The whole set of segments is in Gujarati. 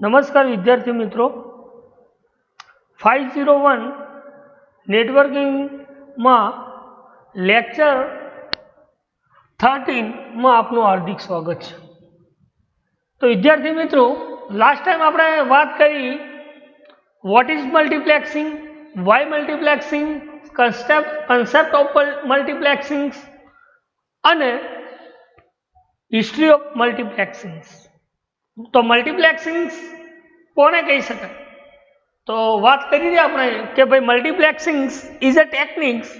નમસ્કાર વિદ્યાર્થી મિત્રો, 501 નેટવર્કિંગમાં લેક્ચર 13માં આપનું હાર્દિક સ્વાગત છે। તો વિદ્યાર્થી મિત્રો, લાસ્ટ ટાઈમ આપણે વાત કરી what is multiplexing, why multiplexing, concept of multiplexing અને હિસ્ટ્રી ઓફ મલ્ટીપ્લેક્સિંગ। તો મલ્ટીપ્લેક્સિંગ કોને કહી શકાય? તો વાત કરી હતી આપણે કે ભાઈ multiplexing is a techniques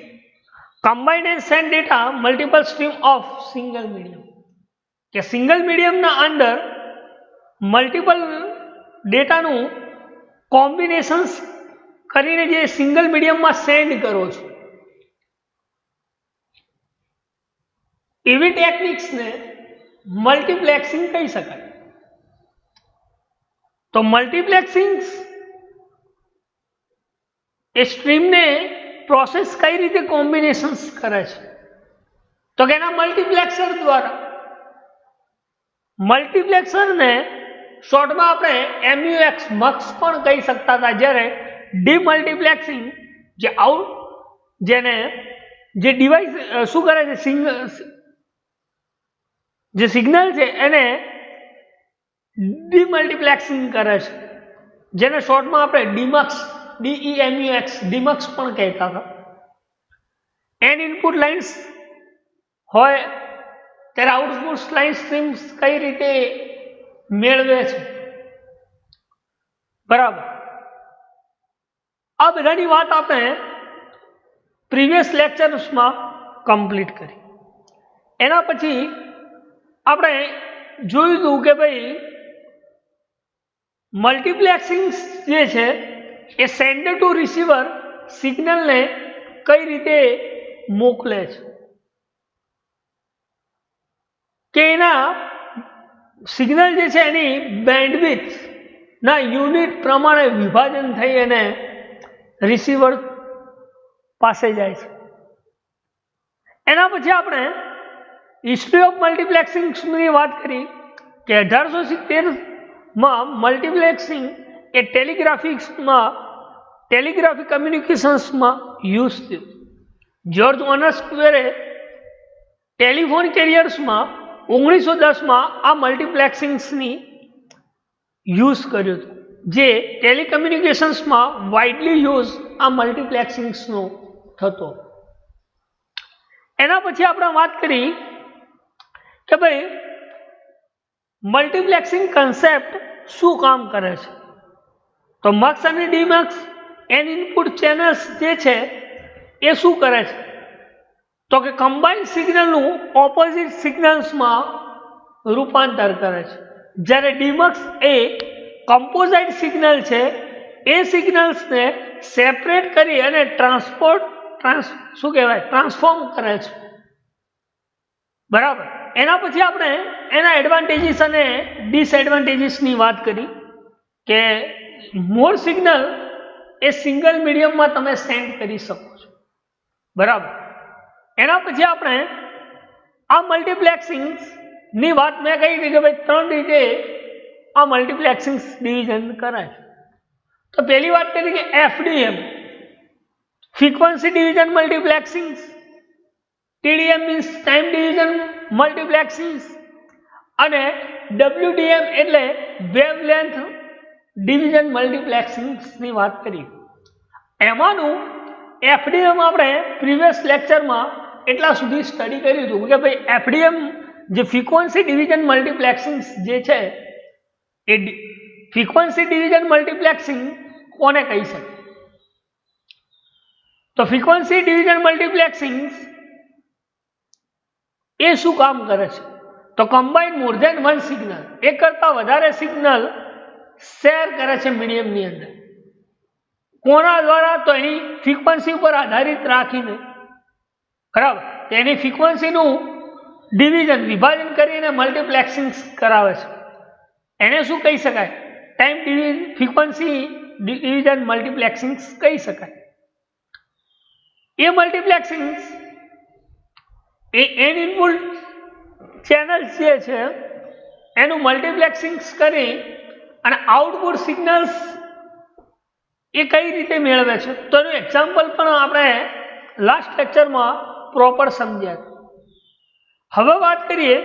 combine and send data multiple stream of single medium, કે સિંગલ મીડિયમના અંદર મલ્ટિપલ ડેટાનું કોમ્બિનેશન કરીને જે સિંગલ મીડિયમમાં સેન્ડ કરો છો એવી ટેકનિક્સને મલ્ટીપ્લેક્સિંગ કહી શકાય। તો મલ્ટીપ્લેક્સિંગ એ સ્ટ્રીમને પ્રોસેસ કઈ રીતે કોમ્બિનેશન કરે છે? તો કે એના મલ્ટીપ્લેક્સર દ્વારા। મલ્ટીપ્લેક્સરને શોર્ટમાં આપણે MUX મક્સ પણ કહી શકતા હતા, જ્યારે ડીમલ્ટીપ્લેક્સિંગ જેને જે ડિવાઇસ શું કરે છે, જે સિગ્નલ છે એને ડીમલ્ટીપ્લેક્સિંગ કરે છે, જેને શોર્ટમાં આપણે ડીમક્સ ડીમક્સ પણ કહેતા હતા। એન ઇનપુટ લાઇન્સ હોય ત્યારે આઉટપુટ લાઇન સ્ટ્રીમ્સ કઈ રીતે મેળવે છે, બરાબર? આ બધાની વાત આપણે પ્રીવિયસ લેક્ચર્સમાં કમ્પ્લીટ કરી। એના પછી આપણે જોયું હતું કે ભાઈ મલ્ટીપ્લેક્સિંગ જે છે એ સેન્ડર ટુ રિસીવર સિગ્નલને કઈ રીતે મોકલે છે, કે એના સિગ્નલ જે છે એની બેન્ડવિડ્થ ના યુનિટ પ્રમાણે વિભાજન થઈ અને રિસીવર પાસે જાય છે। એના પછી આપણે હિસ્ટ્રી ઓફ મલ્ટીપ્લેક્સિંગની વાત કરી કે 1870માં મલ્ટીપ્લેક્સિંગ એ ટેલિગ્રાફી કમ્યુનિકેશન્સમાં યુઝ થયું। જ્યોર્જ ઓનસ્ક્વેરે ટેલિફોન કેરિયર્સમાં 1910માં આ મલ્ટીપ્લેક્સિંગની યુઝ કર્યું હતું, જે ટેલિકમ્યુનિકેશન્સમાં વાઇડલી યુઝ આ મલ્ટીપ્લેક્સિંગનો થતો। એના પછી આપણે વાત કરી કે ભાઈ મલ્ટીપ્લેક્સિંગ કન્સેપ્ટ શું કામ કરે છે? તો મક્સ અને ડીમક્સ એન ઇનપુટ ચેનલ્સ જે છે એ શું કરે છે? તો કે કમ્બાઇન્ડ સિગ્નલનું ઓપોઝિટ સિગ્નલ્સમાં રૂપાંતર કરે છે, જ્યારે ડીમક્સ એ કમ્પોઝાઇટ સિગ્નલ છે એ સિગ્નલ્સને સેપરેટ કરી અને ટ્રાન્સફોર્મ કરે છે, બરાબર? એના પછી આપણે એના એડવાન્ટેજીસ અને ડિસએડવાન્ટેજીસની વાત કરી કે મોર સિગ્નલ એ સિંગલ મીડિયમમાં તમે સેન્ડ કરી શકો છો, બરાબર? એના પછી આપણે આ મલ્ટીપ્લેક્સિંગની વાત મેં કહી હતી કે ભાઈ 3 રીતે આ મલ્ટીપ્લેક્સિંગ ડિવિઝન કરાય। તો પહેલી વાત કરી કે FDM frequency division multiplexing, TDM means time division multiplexing અને WDM એટલે વેવલેન્થ ડિવિઝન મલ્ટીપ્લેક્સિંગની વાત કરી। એમાંનું FDM આપણે પ્રીવિયસ લેક્ચરમાં એટલા સુધી સ્ટડી કર્યું હતું કે ભાઈ FDM જે ફ્રીક્વન્સી ડિવિઝન મલ્ટીપ્લેક્સિંગ જે છે એ ફ્રીક્વન્સી ડિવિઝન મલ્ટીપ્લેક્સિંગ કોને કહી શકે? તો ફ્રીક્વન્સી ડિવિઝન મલ્ટીપ્લેક્સિંગ એ શું કામ કરે છે? તો combine more than one signal, એક કરતા વધારે સિગ્નલ શેર કરે છે મીડિયમની અંદર। કોના દ્વારા? તો એની ફ્રીક્વન્સી ઉપર આધારિત રાખીને, બરાબર? તેની ફ્રીક્વન્સીનું વિભાજન કરીને મલ્ટીપ્લેક્સિંગ કરાવે છે। એને શું કહી શકાય? ટાઈમ ફ્રીક્વન્સી ડિવિઝન મલ્ટીપ્લેક્સિંગ કહી શકાય। એ multiplexing A N input channel જે છે એનું મલ્ટીપ્લેક્સિંગ કરી અને આઉટપુટ સિગ્નલ્સ એ કઈ રીતે મેળવે છે તો એનું એક્ઝામ્પલ પણ આપણે લાસ્ટ લેક્ચરમાં પ્રોપર સમજ્યા. હવે વાત કરીએ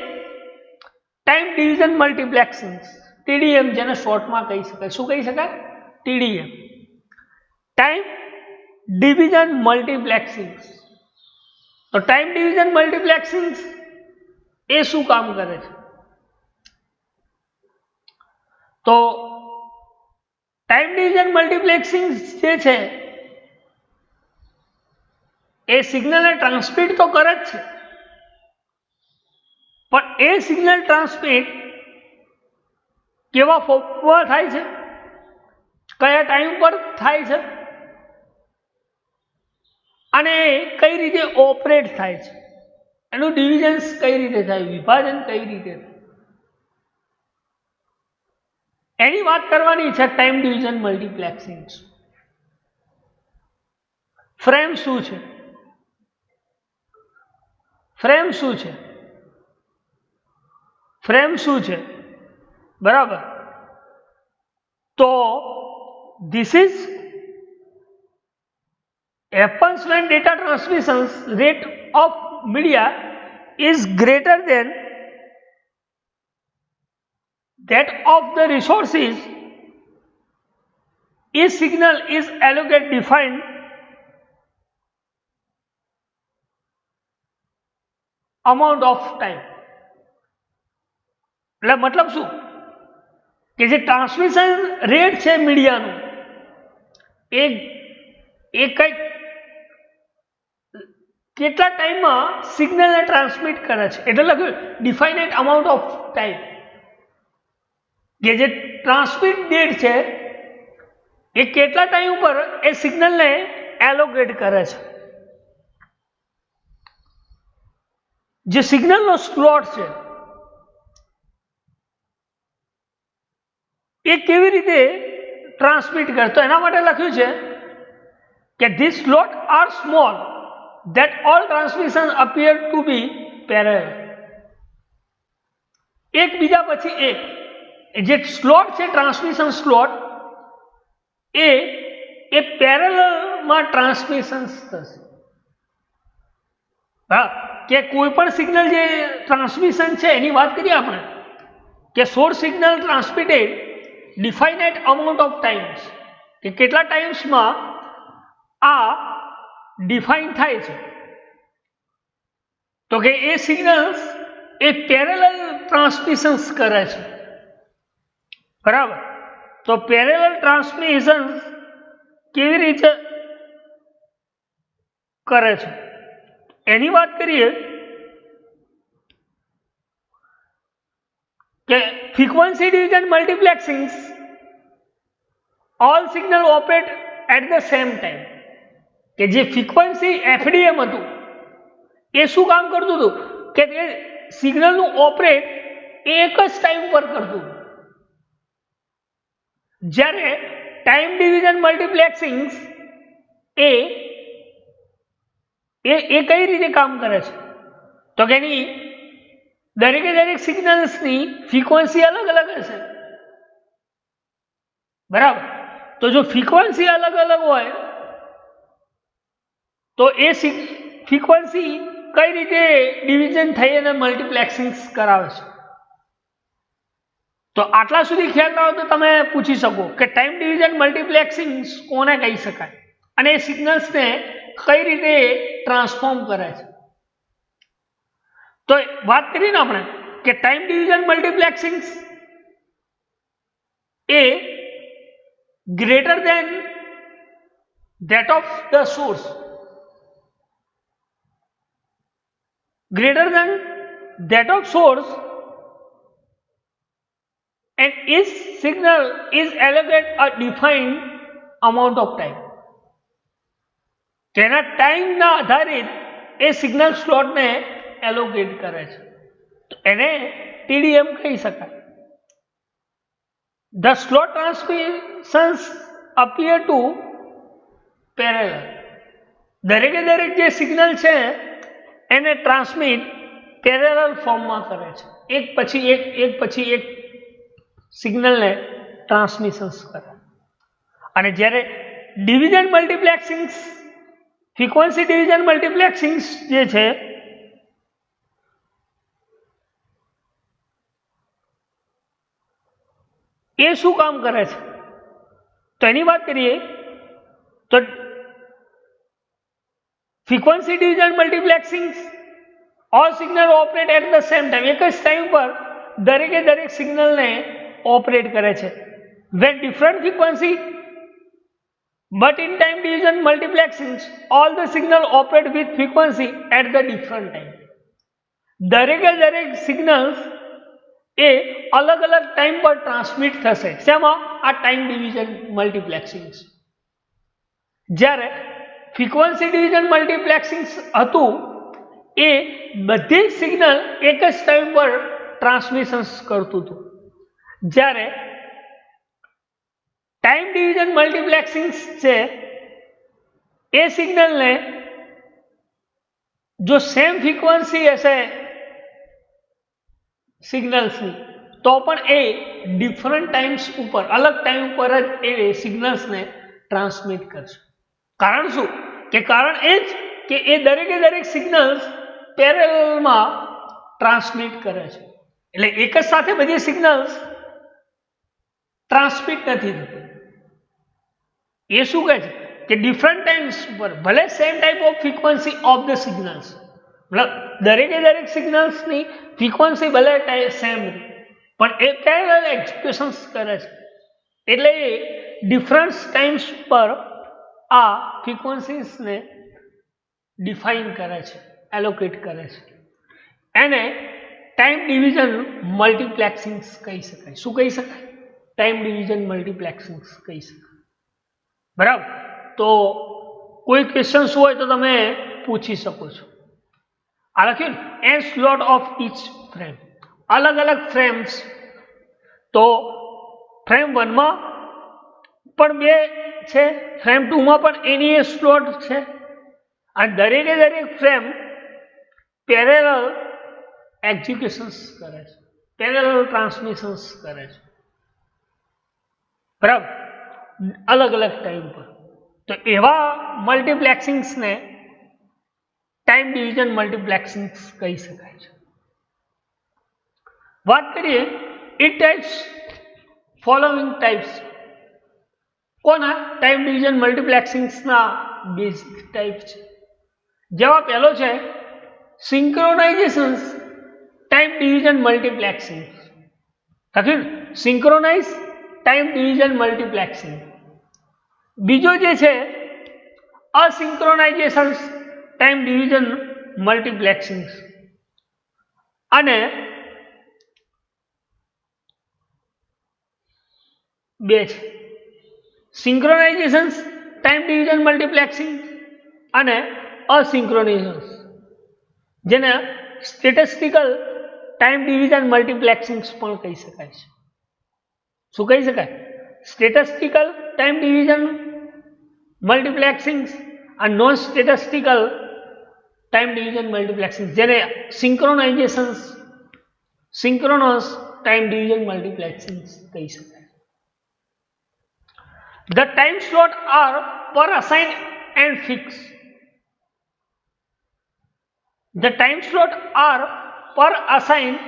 ટાઈમ ડિવિઝન મલ્ટીપ્લેક્સિંગ, TDM, જેને શોર્ટમાં કહી શકાય. શું કહી શકાય? TDM, time division multiplexing. તો ટાઈમ ડિવિઝન મલ્ટીપ્લેક્સિંગ એ શું કામ કરે છે? તો ટાઈમ ડિવિઝન મલ્ટીપ્લેક્સિંગ જે છે એ સિગ્નલને ટ્રાન્સમિટ તો કરે જ છે, પણ એ સિગ્નલ ટ્રાન્સમિટ કેવા ફોર્મમાં થાય છે, કયા ટાઈમ પર થાય છે અને કઈ રીતે ઓપરેટ થાય છે, એનું ડિવિઝન કઈ રીતે થાય, વિભાજન કઈ રીતે થાય, એની વાત કરવાની છે. Time division multiplexing. ફ્રેમ શું છે? ફ્રેમ શું છે? ફ્રેમ શું છે? બરાબર. તો this is happens when data transmission rate of media is greater than that of the resources. Each signal is allocated defined amount of time. એટલે મતલબ શું કે જે ટ્રાન્સમિશન રેટ છે મીડિયાનું એ કઈ કેટલા ટાઈમમાં સિગ્નલને ટ્રાન્સમિટ કરે છે, એટલે લખ્યું ડિફાઇનેટ અમાઉન્ટ ઓફ ટાઈમ, કે જે ટ્રાન્સમિટ ડેટ છે એ કેટલા ટાઈમ ઉપર એ સિગ્નલને એલોકેટ કરે છે. જે સિગ્નલનો સ્લોટ છે એ કેવી રીતે ટ્રાન્સમિટ કરે, તો એના માટે લખ્યું છે કે this slot are small that all transmission appear to be parallel. એક બીજા પછી એક જે સ્લોટ છે ટ્રાન્સમિશન સ્લોટ એ પેરેલલમાં ટ્રાન્સમિશન થશે. હા, કે કોઈ પણ સિગ્નલ જે ટ્રાન્સમિશન છે એની વાત કરીએ આપણે કે source signal transmitted definite amount of times, કે કેટલા ટાઈમ્સમાં આ ડિફાઇન થાય છે, તો કે એ સિગ્નલ્સ એ પેરેલલ ટ્રાન્સમિશન્સ કરે છે. બરાબર. તો પેરેલલ ટ્રાન્સમિશન્સ કેવી રીતે કરે છે એની વાત કરીએ કે frequency division multiplexing, all signal operate at the same time. કે જે ફ્રીક્વન્સી FDM હતું એ શું કામ કરતું હતું કે તે સિગ્નલનું ઓપરેટ એક જ ટાઈમ પર કરતું. જ્યારે ટાઈમ ડિવિઝન મલ્ટીપ્લેક્સિંગ એ કઈ રીતે કામ કરે છે તો કે એની દરેકે દરેક સિગ્નલ્સની ફ્રીક્વન્સી અલગ અલગ હશે. બરાબર. તો જો ફ્રીક્વન્સી અલગ અલગ હોય તો એ ફ્રીક્વન્સી કઈ રીતે ડિવિઝન થઈ અને મલ્ટીપ્લેક્સિંગ કરાવે છે. તો આટલા સુધી ખ્યાલ ના હોય તો તમે પૂછી શકો કે ટાઈમ ડિવિઝન મલ્ટીપ્લેક્સિંગ કોને કહી શકાય અને એ સિગ્નલ્સને કઈ રીતે ટ્રાન્સફોર્મ કરે છે. તો વાત કરીએ ને આપણે કે time division multiplexing A greater than that of the source, greater than that of source, and each signal is allocated a defined amount of time. તેના ટાઈમના આધારિત એ સિગ્નલ સ્લોટને એલોકેટ કરે છે, એને TDM કહી શકાય. The slot transmissions appear to parallel. દરેકે દરેક જે સિગ્નલ છે એને ટ્રાન્સમિટ પેરેલલ ફોર્મમાં કરે છે, એક પછી એક સિગ્નલને ટ્રાન્સમિશન્સ કરે. અને જ્યારે division multiplexing, frequency division multiplexing જે છે એ શું કામ કરે છે તો એની વાત કરીએ તો frequency division multiplexing all signal operate at the same time, એક જ ટાઈમ પર દરેક સિગ્નલને ઓપરેટ કરે છે. When different frequency but in time division multiplexing all the signal operate with frequency at the different time. દરેક સિગ્નલ્સ એ અલગ ટાઈમ પર ટ્રાન્સમિટ થશે. શેમાં? આ ટાઈમ ડિવિઝન મલ્ટીપ્લેક્સિંગ. જ્યારે ફ્રીક્વન્સી ડિવિઝન મલ્ટીપ્લેક્સિંગ હતું એ બધી જ સિગ્નલ એક જ ટાઈમ પર ટ્રાન્સમિશન્સ કરતું હતું. જ્યારે ટાઈમ ડિવિઝન મલ્ટીપ્લેક્સિંગ છે એ સિગ્નલને જો સેમ ફ્રીક્વન્સી હશે સિગ્નલ્સની તો પણ એ ડિફરન્ટ ટાઈમ્સ ઉપર, અલગ ટાઈમ ઉપર જ એ સિગ્નલ્સને ટ્રાન્સમિટ કરશે. કારણ શું? કે કારણ એ જ કે એ દરેક સિગ્નલ્સ પેરેલલમાં ટ્રાન્સમિટ કરે છે. એટલે એક જ સાથે બધી સિગ્નલ્સ ટ્રાન્સમિટ નથી થતી. એ શું કહે છે કે ડિફરન્ટ ટાઈમ્સ ઉપર ભલે same type of frequency of the signals, મતલબ દરેક સિગ્નલ્સની ફ્રીક્વન્સી ભલે સેમ પણ એ પેરેલલ એક્ઝિક્યુશન્સ કરે છે. એટલે એ ડિફરન્ટ ટાઈમ્સ પર આ ફ્રીક્વન્સીસને ડિફાઇન કરે છે, એલોકેટ કરે છે. એને ટાઈમ ડિવિઝન મલ્ટીપ્લેક્સિંગ કહી શકાય. શું કહી શકાય? ટાઈમ ડિવિઝન મલ્ટીપ્લેક્સિંગ કહી શકાય. બરાબર. તો કોઈ ક્વેશ્ચન્સ હોય તો તમે પૂછી શકો છો. આ લખ્યું ને n slot of each frame, અલગ ફ્રેમ્સ. તો ફ્રેમ 1 માં પણ 2 છે, ફ્રેમ 2 માં પણ એની એ સ્લોટ છે. અને દરેક ફ્રેમ પેરેલલ એક્ઝિક્યુશન્સ કરે છે, પેરેલલ ટ્રાન્સમિશન્સ કરે છે. બરાબર. અલગ ટાઈમ પર. તો એવા મલ્ટીપ્લેક્સિંગ્સને ટાઈમ ડિવિઝન મલ્ટીપ્લેક્સિંગ કહી શકાય છે. વાત કરીએ ઇટ ટાઈપ્સ, ફોલોઈંગ ટાઈપ્સ. કોના? ટાઈમ ડિવિઝન મલ્ટીપ્લેક્સિંગ્સના બેઝિક ટાઈપ છે. જેવા પહેલો છે સિંક્રોનાઇઝેશન્સ ટાઈમ ડિવિઝન મલ્ટીપ્લેક્સિંગ. લખ્યું સિંક્રોનાઇઝ ટાઈમ ડિવિઝન મલ્ટીપ્લેક્સિંગ. બીજો જે છે અસિંક્રોનાઇઝેશન્સ ટાઈમ ડિવિઝન મલ્ટીપ્લેક્સિંગ. અને બે છે સિંક્રોનાઇઝેશન્સ ટાઈમ ડિવિઝન મલ્ટીપ્લેક્સિંગ અને અસિંક્રોનાઇઝેશન્સ, જેને સ્ટેટિસ્ટિકલ ટાઈમ ડિવિઝન મલ્ટીપ્લેક્સિંગ પણ કહી શકાય છે. શું કહી શકાય? સ્ટેટિસ્ટિકલ ટાઈમ ડિવિઝન મલ્ટીપ્લેક્સિંગ અને non statistical time division multiplexing, જેને સિંક્રોનાઇઝેશન્સ, સિંક્રોનસ ટાઈમ ડિવિઝન મલ્ટીપ્લેક્સિંગ કહી શકાય. The time slot are per assigned and fixed. The time slot are per assigned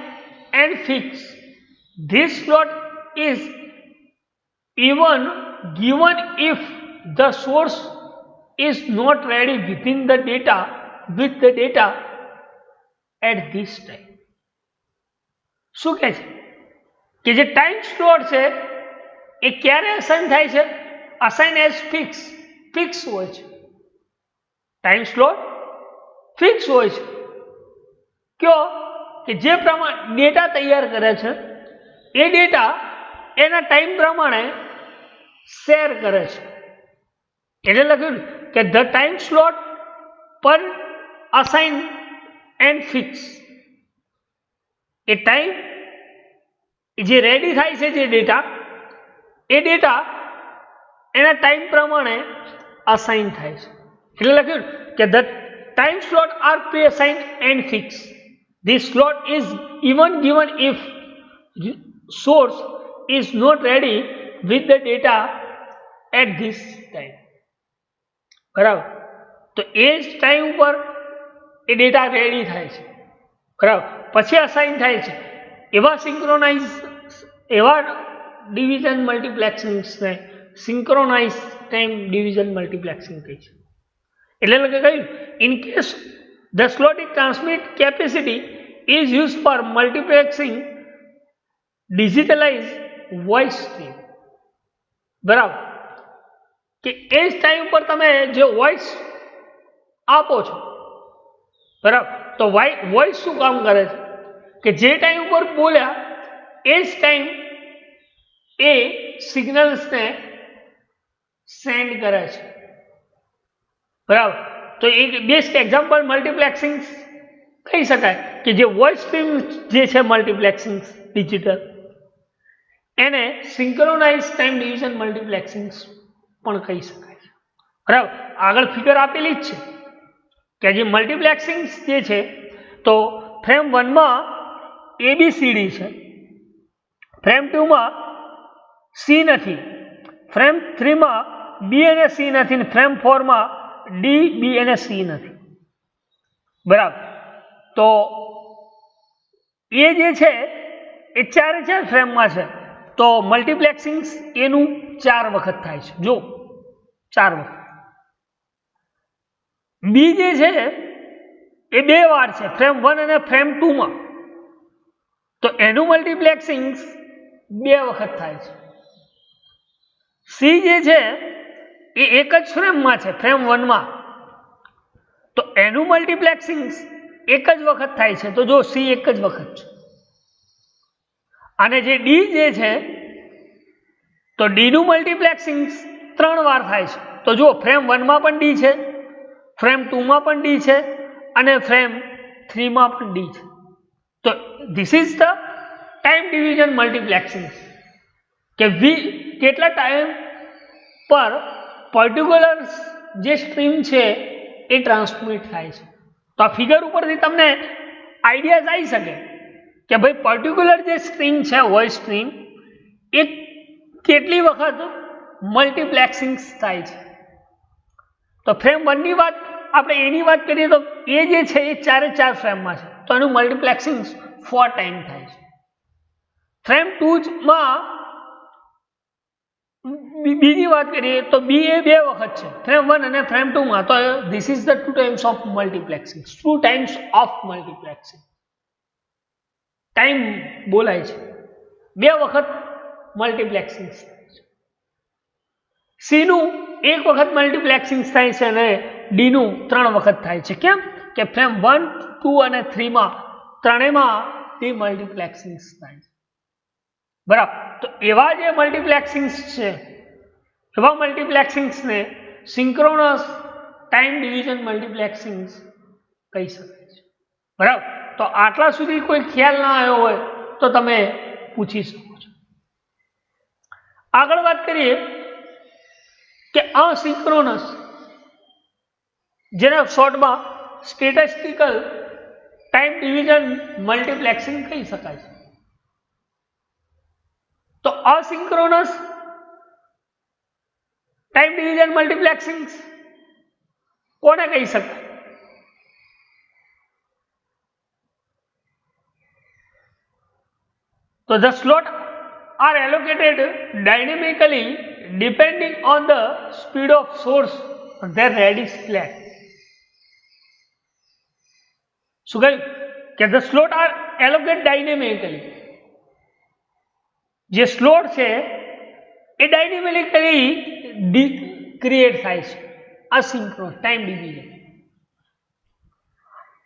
and fixed. This slot is even given if the source is not ready within the data with the data at this time. શું કહે છે કે જે ટાઈમ સ્લોટ છે એ ક્યારે અસાઇન થાય છે? અસાઇન એઝ ફિક્સ હોય છે. ટાઈમ સ્લોટ ફિક્સ હોય છે. કયો? કે જે પ્રમાણે ડેટા તૈયાર કરે છે એ ડેટા એના ટાઈમ પ્રમાણે શેર કરે છે. એટલે લખ્યું કે ધ ટાઈમ સ્લોટ પર અસાઇન એન્ડ ફિક્સ. એ ટાઈમ જે રેડી થાય છે જે ડેટા, એ ડેટા એના ટાઈમ પ્રમાણે અસાઇન થાય છે. એટલે લખ્યું કે the time slot are pre assigned and fix. This slot is even given if source is not ready with the data at this time. બરાબર, તો એ જ ટાઈમ ઉપર એ ડેટા રેડી થાય છે, બરાબર, પછી અસાઇન થાય છે. એવા સિંક્રોનાઇઝ, એવા ડિવિઝન મલ્ટીપ્લેક્સિંગ્સને સિંક્રોનાઇઝ ટાઈમ ડિવિઝન મલ્ટીપ્લેક્સિંગ કહે છે. એટલે કે કહ્યું, in case the slotted transmit capacity is use for multiplexing digitalize voice stream. બરાબર, કે એ જ ટાઈમ પર તમે જે વોઇસ આપો છો, બરાબર, તો વોઇસ શું કામ કરે છે કે જે ટાઈમ ઉપર બોલ્યા એ જ ટાઈમ એ સિગ્નલ્સને સેન્ડ કરે છે. બરાબર, તો એક બેસ્ટ એક્ઝામ્પલ મલ્ટીપ્લેક્સિંગ કહી શકાય કે જે વોઇસ સ્ટ્રીમ જે છે મલ્ટીપ્લેક્સિંગ ડિજિટલ, એને સિંક્રોનાઇઝ ટાઈમ ડિવિઝન મલ્ટીપ્લેક્સિંગ પણ કહી શકાય છે. બરાબર, આગળ ફિગર આપેલી જ છે કે જે મલ્ટીપ્લેક્સિંગ જે છે તો ફ્રેમ 1 માં ABCD છે, ફ્રેમ 2 માં C નથી, ફ્રેમ 3 માં B અને C નથી, અને ફ્રેમ 4 માં D, B અને C નથી. બરાબર, તો એ જે છે એ ચારે ચાર ફ્રેમમાં છે, તો મલ્ટીપ્લેક્સિંગ એનું 4 વખત થાય છે. જો 4 વખત. બી જે છે એ 2 વાર છે, ફ્રેમ 1 અને ફ્રેમ 2 માં, તો એનું મલ્ટીપ્લેક્સિંગ 2 વખત થાય છે. સી જે છે એ એક જ ફ્રેમમાં છે, ફ્રેમ 1 માં, તો એનું મલ્ટીપ્લેક્સિંગ એક જ વખત થાય છે. તો જો સી એક જ વખત છે. અને જે ડી જે છે તો ડી નું મલ્ટીપ્લેક્સિંગ 3 વાર થાય છે. તો જો ફ્રેમ 1 માં પણ ડી છે, ફ્રેમ 2 માં પણ ડી છે, અને ફ્રેમ 3 માં પણ ડી છે. તો this is the time division multiplexing, કે કેટલા ટાઈમ પર પર્ટિક્યુલર જે સ્ટ્રીમ છે એ ટ્રાન્સમિટ થાય છે. તો આ ફિગર ઉપરથી તમને આઈડિયા આવી શકે કે ભાઈ પર્ટિક્યુલર જે સ્ટ્રીમ છે વોઇસ સ્ટ્રીમ એ કેટલી વખત મલ્ટીપ્લેક્સિંગ થાય છે. તો ફ્રેમ 1 ની વાત આપણે એની વાત કરીએ તો એ જે છે એ 4 ફ્રેમમાં છે, તો એનું મલ્ટીપ્લેક્સિંગ 4 ટાઈમ થાય છે. ફ્રેમ 2 માં બીજી વાત કરીએ તો બી એ 2 વખત છે, ફ્રેમ 1 અને ફ્રેમ 2 માં, તો this is the 2 times of multiplexing. 2 times of multiplexing time બોલાય છે, 2 વખત મલ્ટીપ્લેક્સિંગ. સી નું 1 વખત મલ્ટીપ્લેક્સિંગ થાય છે અને ડી નું 3 વખત થાય છે. કેમ કે ફ્રેમ 1, 2 અને 3 માં ત્રણેયમાં ડીમલ્ટીપ્લેક્સિંગ થાય છે. બરાબર, તો એવા જે મલ્ટીપ્લેક્સિંગ છે, એવા મલ્ટીપ્લેક્સિંગ્સને સિંક્રોનસ ટાઈમ ડિવિઝન મલ્ટીપ્લેક્સિંગ કહી શકાય છે. બરાબર, તો આટલા સુધી કોઈ ખ્યાલ ના આવ્યો હોય તો તમે પૂછી શકો છો. આગળ વાત કરીએ કે અસિંક્રોનસ, જેને શોર્ટમાં સ્ટેટિસ્ટિકલ ટાઈમ ડિવિઝન મલ્ટીપ્લેક્સિંગ કહી શકાય છે. તો અસિંક્રોનસ ટાઈમ ડિવિઝન મલ્ટીપ્લેક્સિંગ કોને કહી શકાય? તો the slot are allocated dynamically depending on the speed of source on their ready flag. શું કહ્યું કે the slot are allocated dynamically, જે સ્લોટ છે એ ડાયનેમિકલી ક્રિએટ થાય છે અસિંક્રોનસ ટાઈમ ડિવિઝન.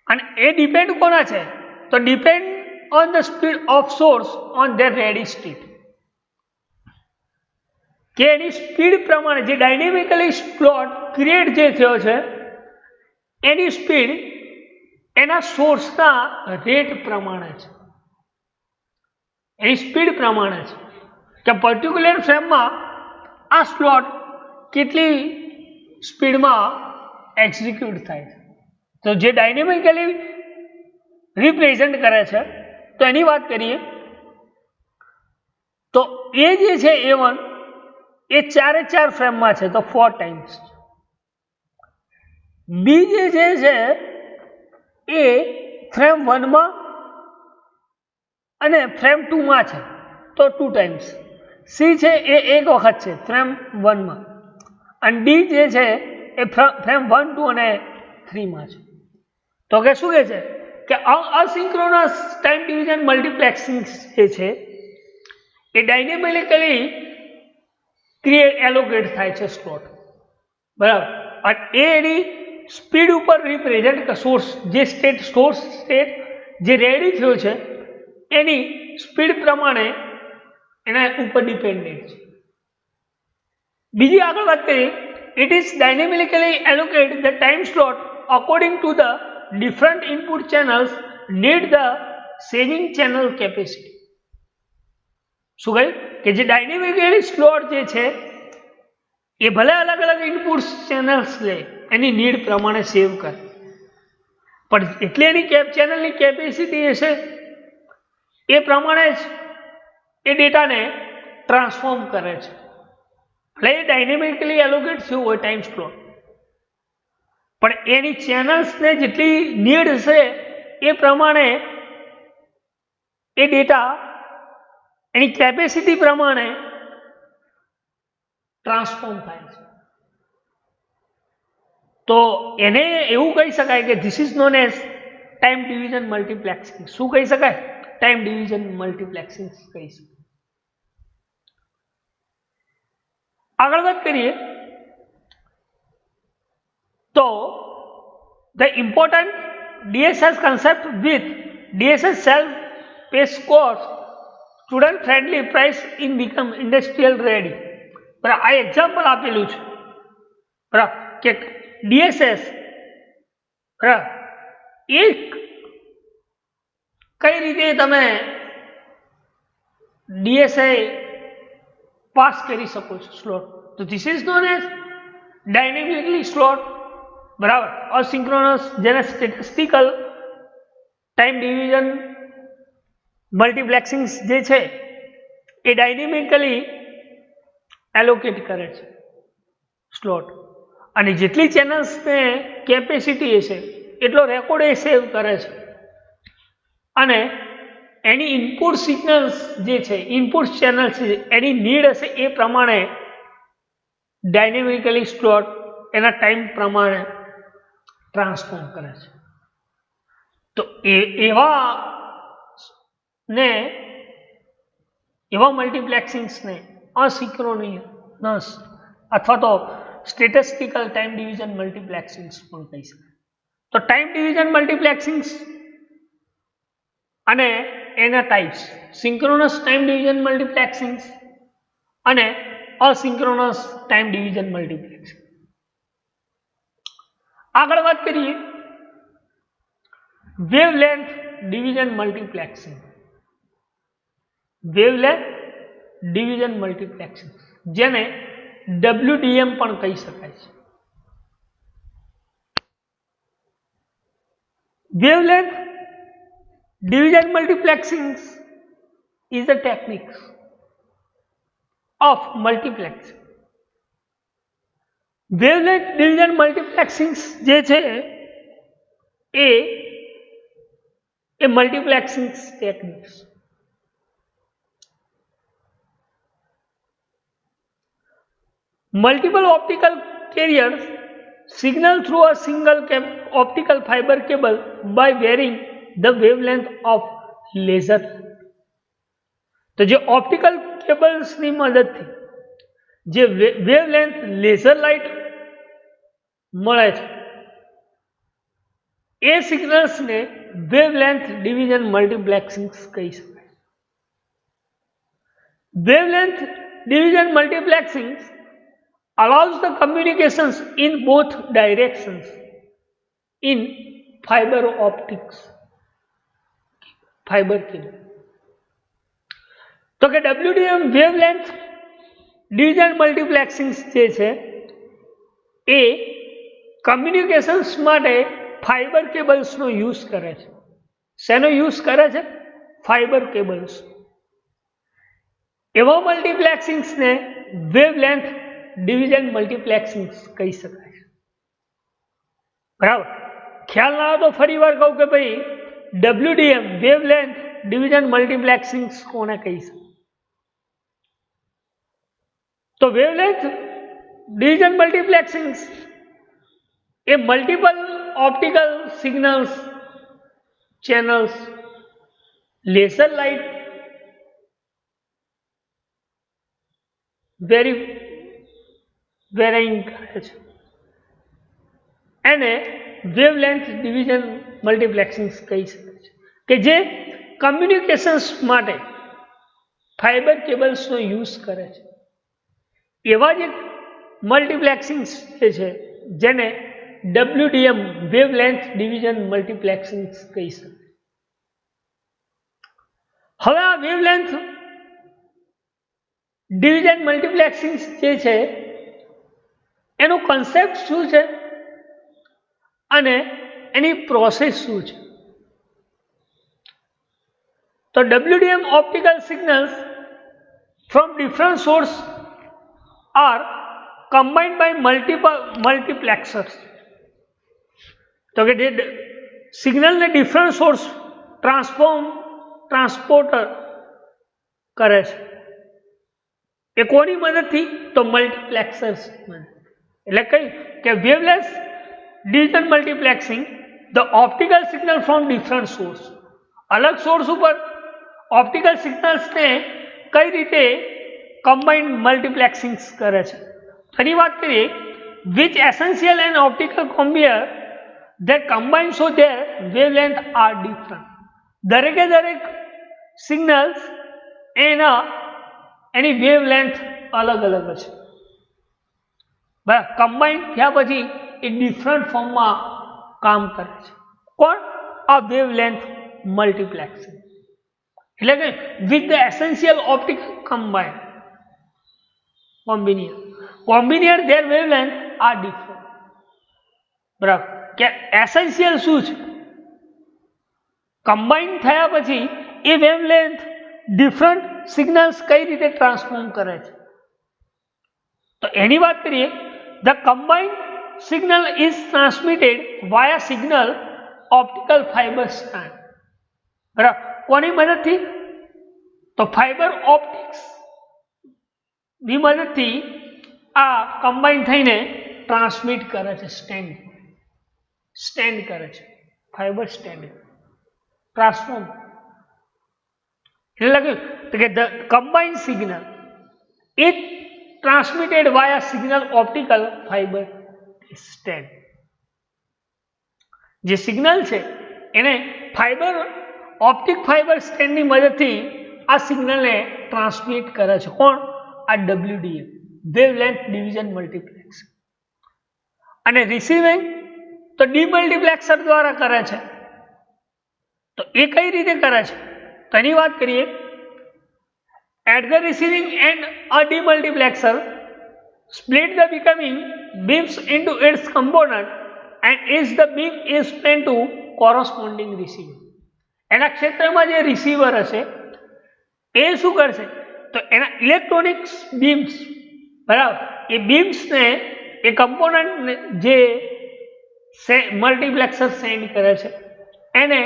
અને એ ડિપેન્ડ કોના છે? તો depend on the speed of source on their ready state, કે એની સ્પીડ પ્રમાણે જે ડાયનેમિકલી સ્લોટ ક્રિએટ જે થયો છે એની સ્પીડ એના સોર્સના રેટ પ્રમાણે છે, એની સ્પીડ પ્રમાણે છે કે પર્ટિક્યુલર ફ્રેમમાં આ સ્લોટ કેટલી સ્પીડમાં એક્ઝિક્યુટ થાય છે. તો જે ડાયનેમિકલી રિપ્રેઝન્ટ કરે છે તો એની વાત કરીએ તો એ જે છે A1 એ 4 ફ્રેમમાં છે તો 4 ટાઈમ્સ. બી જે છે એ ફ્રેમ 1માં અને ફ્રેમ 2માં છે તો 2 ટાઈમ્સ. સી છે એ એક વખત છે ફ્રેમ 1માં અને ડી જે છે એ ફ્રેમ 1, 2 અને 3માં છે. તો કે શું કહે છે કે અસિંક્રોનસ ટાઈમ ડિવિઝન મલ્ટીપ્લેક્સિંગ જે છે એ ડાયનેમિકલી એલોકેટ થાય છે સ્લોટ, બરાબર. અને એની સ્પીડ ઉપર રિપ્રેઝેન્ટ સોર્સ જે સોર્સ સ્ટેટ જે રેડી થયો છે એની સ્પીડ પ્રમાણે એના ઉપર ડિપેન્ડન્ટ છે. બીજી આગળ વાત કરીએ, it is dynamically allocate the time slot according to the different input channels need the saving channel capacity. શું કહ્યું કે જે ડાયનેમિકલી સ્લોટ જે છે એ ભલે અલગ અલગ ઇનપુટ ચેનલ્સ લે એની નીડ પ્રમાણે સેવ કરે, પણ એટલી એની ચેનલની કેપેસિટી હશે એ પ્રમાણે જ એ ડેટાને ટ્રાન્સફોર્મ કરે છે. એટલે એ ડાયનેમિકલી એલોકેટ થયું હોય ટાઈમ સ્લોટ, પણ એની ચેનલ્સને જેટલી નીડ હશે એ પ્રમાણે એ ડેટા એની કેપેસિટી પ્રમાણે ટ્રાન્સફોર્મ થાય છે. તો એને એવું કહી શકાય કે this is known as time division multiplexing. શું કહી શકાય? ટાઈમ ડિવિઝન મલ્ટીપ્લેક્સિંગ કહી શકાય. આગળ વાત કરીએ તો the important DSS concept with DSS self paced course student friendly price in become industrial ready. બરાબર, આ એક્ઝામ્પલ આપેલું છે, બરાબર, કે DSS બરાબર એક કઈ રીતે તમે DSA પાસ કરી શકો છો સ્લોટ. તો this is known as dynamically slot, બરાબર, અસિંક્રોનસ જેને સ્ટેટિસ્ટિકલ ટાઈમ ડિવિઝન મલ્ટીપ્લેક્સિંગ જે છે એ ડાયનેમિકલી એલોકેટ કરે છે સ્લોટ, અને જેટલી ચેનલ્સને કેપેસિટી હશે એટલો રેકોર્ડ એ સેવ કરે છે, અને એની ઇનપુટ સિગ્નલ્સ જે છે ઇનપુટ ચેનલ્સ એની નીડ હશે એ પ્રમાણે ડાયનેમિકલી સ્લોટ એના ટાઈમ પ્રમાણે ટ્રાન્સફોર્મ કરે છે. તો એવા મલ્ટીપ્લેક્સિંગ્સને અસિંક્રોનસ અથવા તો સ્ટેટિસ્ટિકલ ટાઈમ ડિવિઝન મલ્ટીપ્લેક્સિંગ્સ પણ કહી શકાય. તો ટાઈમ ડિવિઝન મલ્ટીપ્લેક્સિંગ્સ અને એના ટાઈપ્સ સિંક્રોનસ ટાઈમ ડિવિઝન મલ્ટીપ્લેક્સિંગ્સ અને અસિંક્રોનસ ટાઈમ ડિવિઝન મલ્ટીપ્લેક્સિંગ. આગળ વાત કરીએ wavelength division multiplexing. Wavelength division multiplexing જેને WDM પણ કહી શકાય છે. Wavelength division multiplexing is a technique of multiplexing. Wavelength division multiplexing જે છે એ multiplexing techniques. Multiple optical carriers signal through a single optical fiber cable by varying the wavelength of laser. તો જે ઓપ્ટિકલ કેબલ્સની મદદથી જે વેવલેન્થ લેઝર લાઇટ મળે છે એ સિગ્નલ્સને વેવલેન્થ ડિવિઝન મલ્ટીપ્લેક્સિંગ કહી શકાય. Wavelength division multiplexing allows the communications in both directions in fiber optics fiber cable. તો કે WDM wavelength division multiplexing જે છે એ કમ્યુનિકેશન્સ માટે ફાઈબર કેબલ્સનો યુઝ કરે છે. શેનો યુઝ કરે છે? Fibre cables. એવા મલ્ટીપ્લેક્સિંગ્સને વેવલેન્થ ડિવિઝન મલ્ટીપ્લેક્સિંગ કહી શકાય. બરાબર, ખ્યાલ ના આવે તો ફરી વાર કહું કે ભાઈ WDM વેવલેન્થ ડિવિઝન મલ્ટીપ્લેક્સિંગ કોને કહી શકાય? તો વેવલેન્થ ડિવિઝન મલ્ટીપ્લેક્સિંગ એ multiple optical signals channels laser light varying કરે છે એને વેવલેન્થ ડિવિઝન મલ્ટીપ્લેક્સિંગ કહી શકાય છે, કે જે કમ્યુનિકેશન્સ માટે ફાઇબર કેબલ્સનો યુઝ કરે છે. એવા જ મલ્ટીપ્લેક્સિંગ જે છે જેને WDM વેવલેન્થ ડિવિઝન મલ્ટીપ્લેક્સિંગ કહી શકાય. હવે આ વેવલેન્થ ડિવિઝન મલ્ટીપ્લેક્સિંગ જે છે એનો કન્સેપ્ટ શું છે અને એની પ્રોસેસ શું છે? તો WDM optical signals from different source are combined by multiplexers. તો કે જે સિગ્નલને ડિફરન્ટ સોર્સ ટ્રાન્સપોર્ટર કરે છે એ કોની મદદથી? તો મલ્ટીપ્લેક્સર્સ. એટલે કઈ કે wavelength division multiplexing the optical signal from different source, અલગ સોર્સ ઉપર ઓપ્ટિકલ સિગ્નલ્સને કઈ રીતે કમ્બાઇન્ડ મલ્ટીપ્લેક્સિંગ કરે છે. ફરી વાત કરીએ, which essential and optical combiner that combine so their wavelength are different. દરેકે દરેક સિગ્નલ્સ એની વેવલેન્થ અલગ અલગ છે. બરાબર, કમ્બાઇન થયા પછી એ ડિફરન્ટ ફોર્મમાં કામ કરે છે. કોણ? આ વેવલેન્થ મલ્ટીપ્લેક્સિંગ. એટલે કે with the essential optical combiner their wavelength are different. બરાબર, કે એસેન્શિયલ શું છે? કમ્બાઇન થયા પછી એ વેવલેન્થ ડિફરન્ટ સિગ્નલ્સ કઈ રીતે ટ્રાન્સફોર્મ કરે છે? તો એની વાત કરીએ, the combined signal is transmitted via signal optical fibre strand. બરાબર, કોની મદદથી? તો ફાઇબર ઓપ્ટિક્સ ની મદદથી આ કમ્બાઇન થઈને ટ્રાન્સમિટ કરે છે, સ્ટેન્ડ કરે છે, ફાઇબર સ્ટેન્ડ ટ્રાન્સફોર્મ. એટલે લખ્યું કે the combined signal is transmitted via signal optical fibre stand. જે સિગ્નલ છે એને ઓપ્ટિક ફાઇબર સ્ટેન્ડની મદદથી આ સિગ્નલને ટ્રાન્સમિટ કરે છે. કોણ? આ WDM વેવલેન્થ ડિવિઝન મલ્ટીપ્લેક્સ. અને રિસીવિંગ તો ડીમલ્ટીપ્લેક્સર દ્વારા કરે છે. તો એ કઈ રીતે કરે છે? તો એની વાત કરીએ, at the receiving end a demultiplexer split the becoming beams into its component and is the beam is sent to corresponding receiver. એના ક્ષેત્રમાં જે રિસીવર હશે એ શું કરશે? તો એના ઇલેક્ટ્રોનિક્સ બીમ્સ, બરાબર, એ બીમ્સને એ કમ્પોનન્ટ જે મલ્ટીપ્લેક્સર સેન્ડ કરે છે એને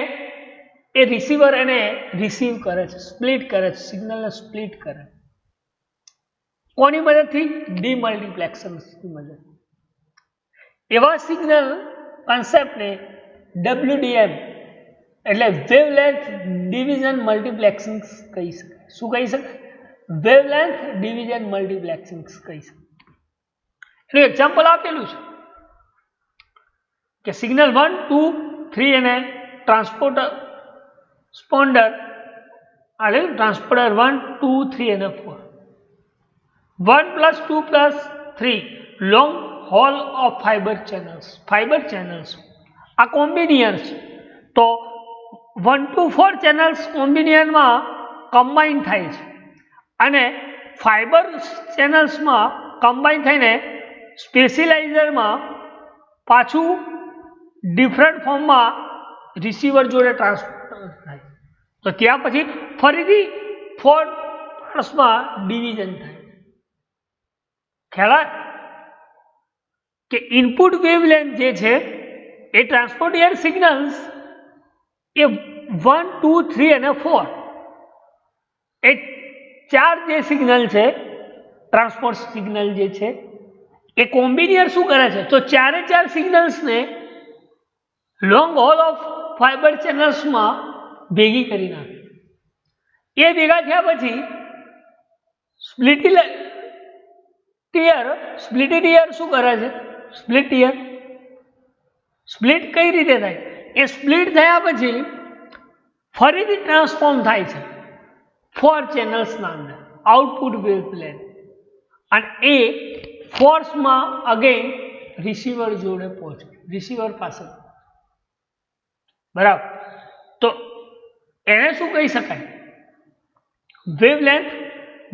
એ રિસીવર એને રિસીવ કરે છે, સ્પ્લિટ કરે છે, સિગ્નલને સ્પ્લિટ કરે. કોની મદદથી? ડીમલ્ટીપ્લેક્સરની મદદ. એવા સિગ્નલ કોન્સેપ્ટને WDM એટલે વેવલેન્થ ડિવિઝન મલ્ટીપ્લેક્સિંગ કહી શકાય. શું કહી શકાય? વેવલેન્થ ડિવિઝન મલ્ટીપ્લેક્સિંગ કહી શકાય. એનું એક્ઝામ્પલ આપેલું છે કે સિગ્નલ 1, 2, 3 અને ટ્રાન્સપોન્ડર 1, 2, 3 અને 4. 1 + 2 + 3 long haul of fibre channels આ કોમ્બિનિયર છે. તો 1 to 4 ચેનલ્સ કોમ્બિનિયરમાં કમ્બાઇન થાય છે અને ફાઇબર ચેનલ્સમાં કમ્બાઇન થઈને સ્પેશિયલાઇઝરમાં પાછું ડિફરન્ટ ફોર્મમાં રિસીવર જોડે ટ્રાન્સફર થાય. તો ત્યાં પછી ફરીથી 4 પાર્ટ્સમાં ડિવિઝન થાય. ખ્યાલ આવે કે ઇનપુટ વેવલેન્થ જે છે એ ટ્રાન્સપોર્ટ સિગ્નલ્સ એ 1, 2, 3 અને 4 એ 4 જે સિગ્નલ છે ટ્રાન્સપોર્ટ સિગ્નલ જે છે એ કોમ્બિનિયર શું કરે છે, તો 4 સિગ્નલ્સને લોંગ હોલ ઓફ ફાઈબર ચેનલ્સમાં ભેગી કરી નાખે. એ ભેગા થયા પછી સ્પ્લિટ ટીયર શું કરે છે, સ્પ્લિટ ટીયર સ્પ્લિટ કઈ રીતે થાય, એ સ્પ્લિટ થયા પછી ફરીથી ટ્રાન્સફોર્મ થાય છે 4 ચેનલ્સના અંદર આઉટપુટ વેવલેન્થ, અને એ ફોર્સમાં અગેન રિસીવર જોડે પહોંચે, રિસીવર પાસે. બરાબર, તો એને શું કહી શકાય, વેવલેન્થ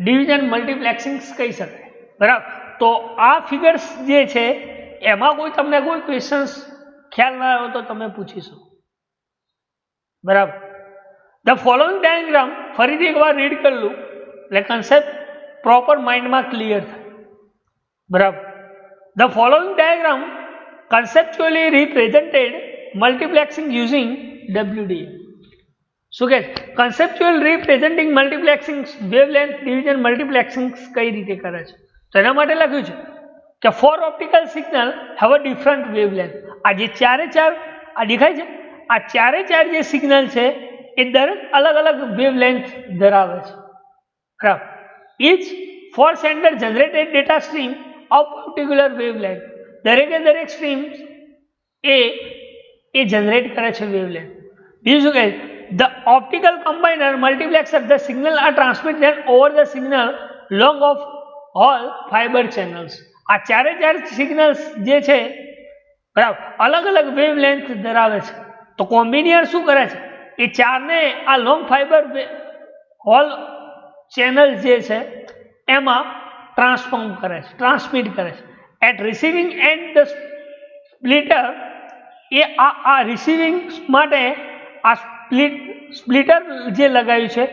ડિવિઝન મલ્ટીપ્લેક્સિંગ કહી શકાય. બરાબર, તો આ ફિગર્સ જે છે એમાં તમને કોઈ ક્વેશ્ચન્સ ખ્યાલ ના આવ્યો તો તમે પૂછી શકો. બરાબર, ધ ફોલોઈંગ ડાયાગ્રામ ફરીથી એકવાર રીડ કરી લઉં એટલે કન્સેપ્ટ પ્રોપર માઇન્ડમાં ક્લિયર થાય. બરાબર, the following diagram conceptually represented multiplexing using WDM. શું કે conceptual representing multiplexing wavelength division multiplexing કઈ રીતે કરે છે, તો એના માટે લખ્યું છે કે 4 optical signal have a different wavelength. આ જે 4 આ દેખાય છે, આ 4 જે સિગ્નલ છે એ દરેક અલગ અલગ વેવલેન્થ ધરાવે છે. બરાબર, each 4 sender generated data stream of particular wavelength, દરેક સ્ટ્રીમ એ જનરેટ કરે છે વેવલેન્થ. બીજું શું કહે, the optical combiner multiplexer the signal are transmitted over the signal long of all fiber channels. આ 4 સિગ્નલ્સ જે છે બરાબર અલગ અલગ વેવલેન્થ ધરાવે છે, તો કોમ્બિનિયર શું કરે છે, એ 4ને આ લોંગ ફાઈબર હોલ ચેનલ જે છે એમાં ટ્રાન્સમિટ કરે છે. At receiving end the splitter, એ આ રિસીવિંગ માટે આ સ્પ્લિટર જે લગાવ્યું છે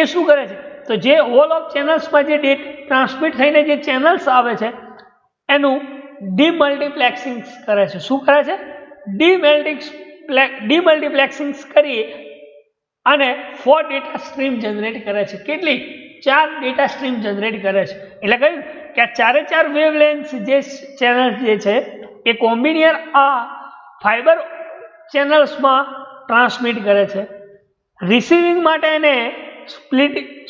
એ શું કરે છે, તો જે હોલ ઓફ ચેનલ્સમાં જે ડેટા ટ્રાન્સમિટ થઈને જે ચેનલ્સ આવે છે એનું ડીમલ્ટીપ્લેક્સિંગ કરે છે. શું કરે છે, ડીમલ્ટીપ્લેક્સિંગ કરી અને 4 ડેટા સ્ટ્રીમ જનરેટ કરે છે. કેટલી, 4 ડેટા સ્ટ્રીમ જનરેટ કરે છે. એટલે કહ્યું કે આ 4 વેવલેન્થ જે ચેનલ જે છે એ કોમ્બિનિયર આ ફાઈબર ચેનલ્સમાં ટ્રાન્સમિટ કરે છે. રિસીવિંગ માટે એને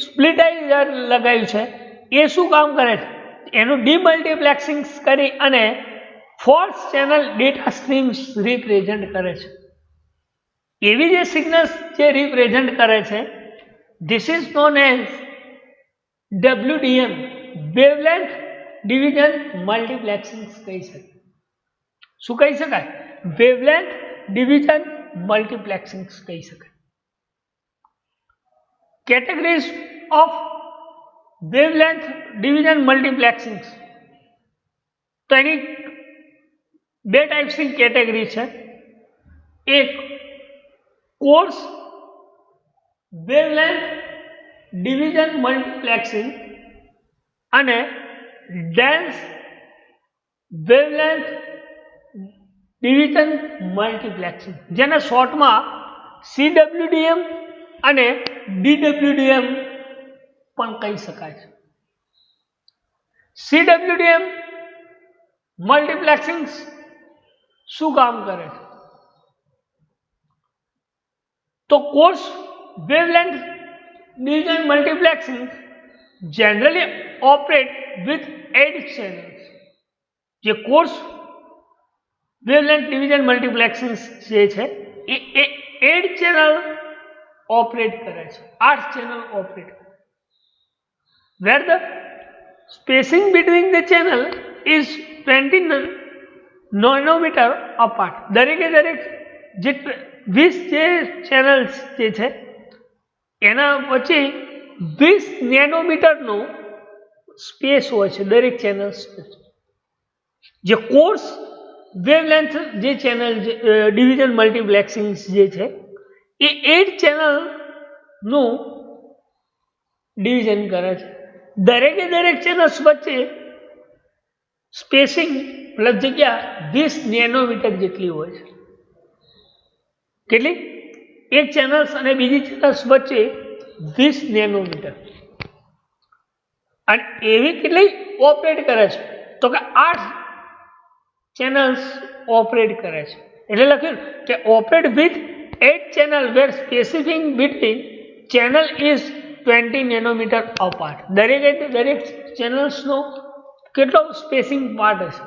સ્પ્લિટાઇઝર લગાવ્યું છે, એ શું કામ કરે છે, એનું ડીમલ્ટીપ્લેક્સિંગ કરી અને 4 ચેનલ ડેટા સ્ટ્રીમ્સ રિપ્રેઝેન્ટ કરે છે. એવી જે સિગ્નલ્સ જે રિપ્રેઝેન્ટ કરે છે, this is known as WDM, wavelength division multiplexing કહી શકાય. શું કહી શકાય, વેવલેન્થ ડિવિઝન મલ્ટીપ્લેક્સિંગ કહી શકાય. Categories of wavelength division multiplexing, તો એની 2 ટાઈપ્સની કેટેગરી છે. એક કોર્સ વેવલેન્થ ડિવિઝન મલ્ટીપ્લેક્સિંગ અને ડેન્સ વેવલેન્થ ડિવિઝન મલ્ટીપ્લેક્સિંગ, જેને શોર્ટમાં CWDM અને DWDM પણ કહી શકાય છે. CWDM મલ્ટીપ્લેક્સિંગ શું કામ કરે છે, તો course wavelength division multiplexing generally operate with 8 channels. જે કોર્સ વેવલેન્થ ડિવિઝન મલ્ટીપ્લેક્સિંગ જે છે એ 8 ચેનલ ઓપરેટ કરે છે, 8 ચેનલ ઓપરેટ કરે, where the spacing between the channel is 20 nanometer apart. દરેક જે 20 જે ચેનલ્સ જે છે એના વચ્ચે 20 નેનોમીટરનો સ્પેસ હોય છે દરેક ચેનલ્સ. જે કોર્સ વેવલેન્થ જે ચેનલ ડિવિઝન મલ્ટીપ્લેક્સિંગ જે છે એ 8 ચેનલનું ડિવિઝન કરે છે. દરેક ચેનલ્સ વચ્ચે સ્પેસિંગ પ્લસ જગ્યા 20 નેનોમીટર જેટલી હોય છે. કેટલી? એક ચેનલ્સ અને બીજી ચેનલ્સ વચ્ચે 20 નેનોમીટર. અને એવી કેટલી ઓપરેટ કરે છે? તો કે 8 ચેનલ્સ ઓપરેટ કરે છે. એટલે લખ્યું કે operate with 8 channel where specifying between channel is 20 nanometer apart. દરેક ચેનલ્સનો કેટલો સ્પેસિંગ પાર્ટ હશે?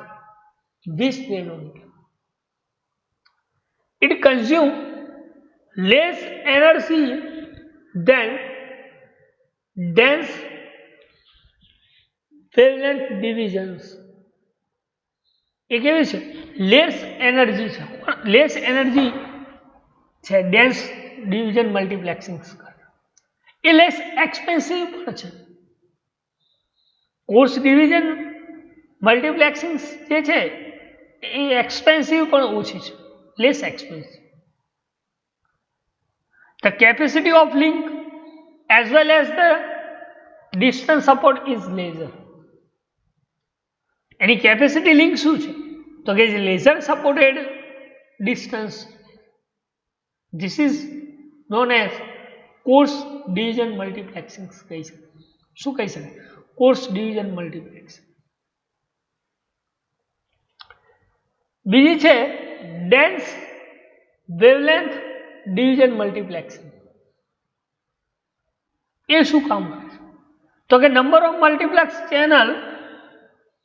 20 nanometer. It consume less energy than dense wavelength divisions. એ કેવી છે? લેસ એનર્જી છે. લેસ એનર્જી છે ડેન્સ ડિવિઝન મલ્ટીપ્લેક્સિંગ કરતા. એ લેસ એક્સપેન્સિવ પણ છે. કોર્સ ડિવિઝન મલ્ટીપ્લેક્સિંગ જે છે એ એક્સપેન્સિવ પણ ઓછી છે, less expensive. The capacity of link as well as the distance support is laser. એની કેપેસિટી લિંક શું છે? તો કે laser supported distance. This is known as coarse division multiplexing કહી શકાય. શું કહી શકાય? Coarse division multiplexing. બીજી છે ડેન્સ વેવલેન્થ ડિવિઝન મલ્ટીપ્લેક્સિંગ. એ શું કામ કરે છે? તો કે number of multiplex channel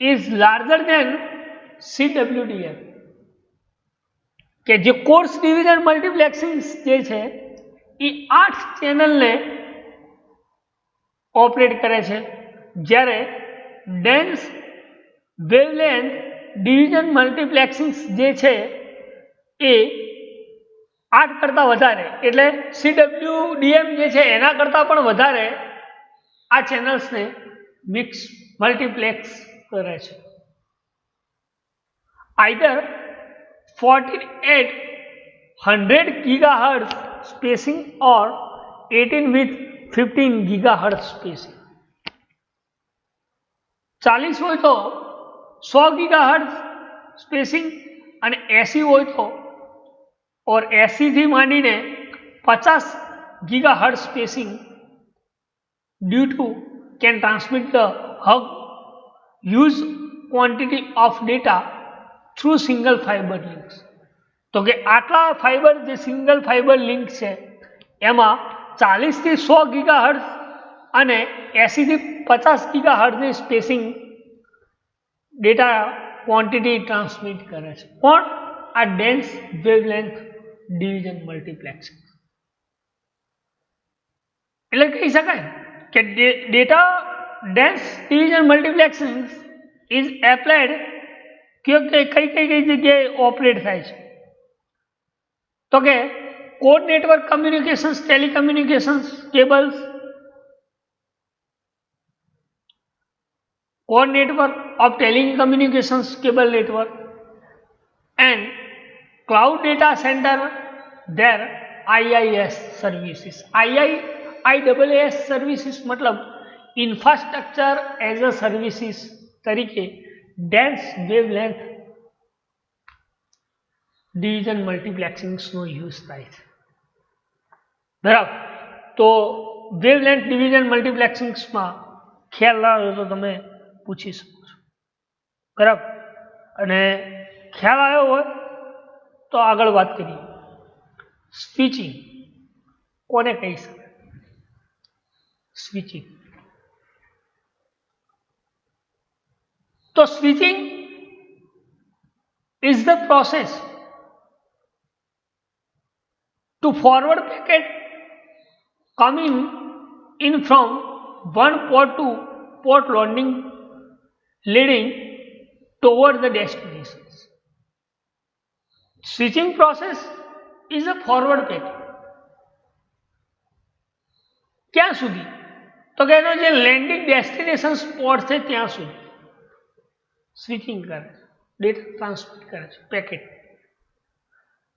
is larger than CWDM. કે જે કોર્સ ડિવિઝન મલ્ટીપ્લેક્સિંગ જે છે એ 8 ચેનલને ઓપરેટ કરે છે, જ્યારે ડેન્સ વેવલેન્થ ડિવિઝન મલ્ટીપ્લેક્સિંગ જે છે એ 8 કરતાં વધારે, એટલે CWDM જે છે એના કરતાં પણ વધારે આ ચેનલ્સને મિક્સ મલ્ટીપ્લેક્સ કરે છે. Either 14 at 100 GHz spacing or 18 with 15 GHz spacing. 40 હોય તો 100 GHz સ્પેસિંગ અને 80 હોય તો और 80 થી માંડીને 50 GHz spacing due to can transmit the huge quantity of data through single fiber links. તો કે આટલા ફાઈબર જે સિંગલ ફાઈબર લિંક છે એમાં 40 થી 100 GHz અને 80 થી 50 GHz ની સ્પેસિંગ ડેટા ક્વોન્ટિટી ટ્રાન્સમિટ કરે છે. પણ આ ડેન્સ વેવલેન્થ ડિવિઝન મલ્ટીપ્લેક્સિંગ. એટલે કહી શકાય કે data dense division multiplexing is applied કઈ જગ્યાએ ઓપરેટ થાય છે? તો કે code network communications, telecommunications cables, code network of telecommunications cable network and cloud data center there IaaS services. IaaS services મતલબ ઇન્ફ્રાસ્ટ્રક્ચર એઝ અ સર્વિસીસ તરીકે ડેન્સ વેવલેન્થ ડિવિઝન મલ્ટીપ્લેક્સિંગ્સનો યુઝ થાય છે. બરાબર. તો વેવલેન્થ ડિવિઝન મલ્ટીપ્લેક્સિંગ્સમાં ખ્યાલ ના આવ્યો તો તમે પૂછી શકો છો. બરાબર. અને ખ્યાલ આવ્યો હોય તો આગળ વાત કરીએ. સ્વિચિંગ કોને કહી શકાય? સ્વિચિંગ. તો switching is the process to forward packet coming in from one port to port loading leading toward the destinations. Switching process is a forward packet. ક્યાં સુધી? તો કે એનો જે લેન્ડિંગ ડેસ્ટિનેશન સ્પોટ છે ત્યાં સુધી સ્વિચિંગ કરે છે, ડેટા ટ્રાન્સમિટ કરે છે, પેકેટ.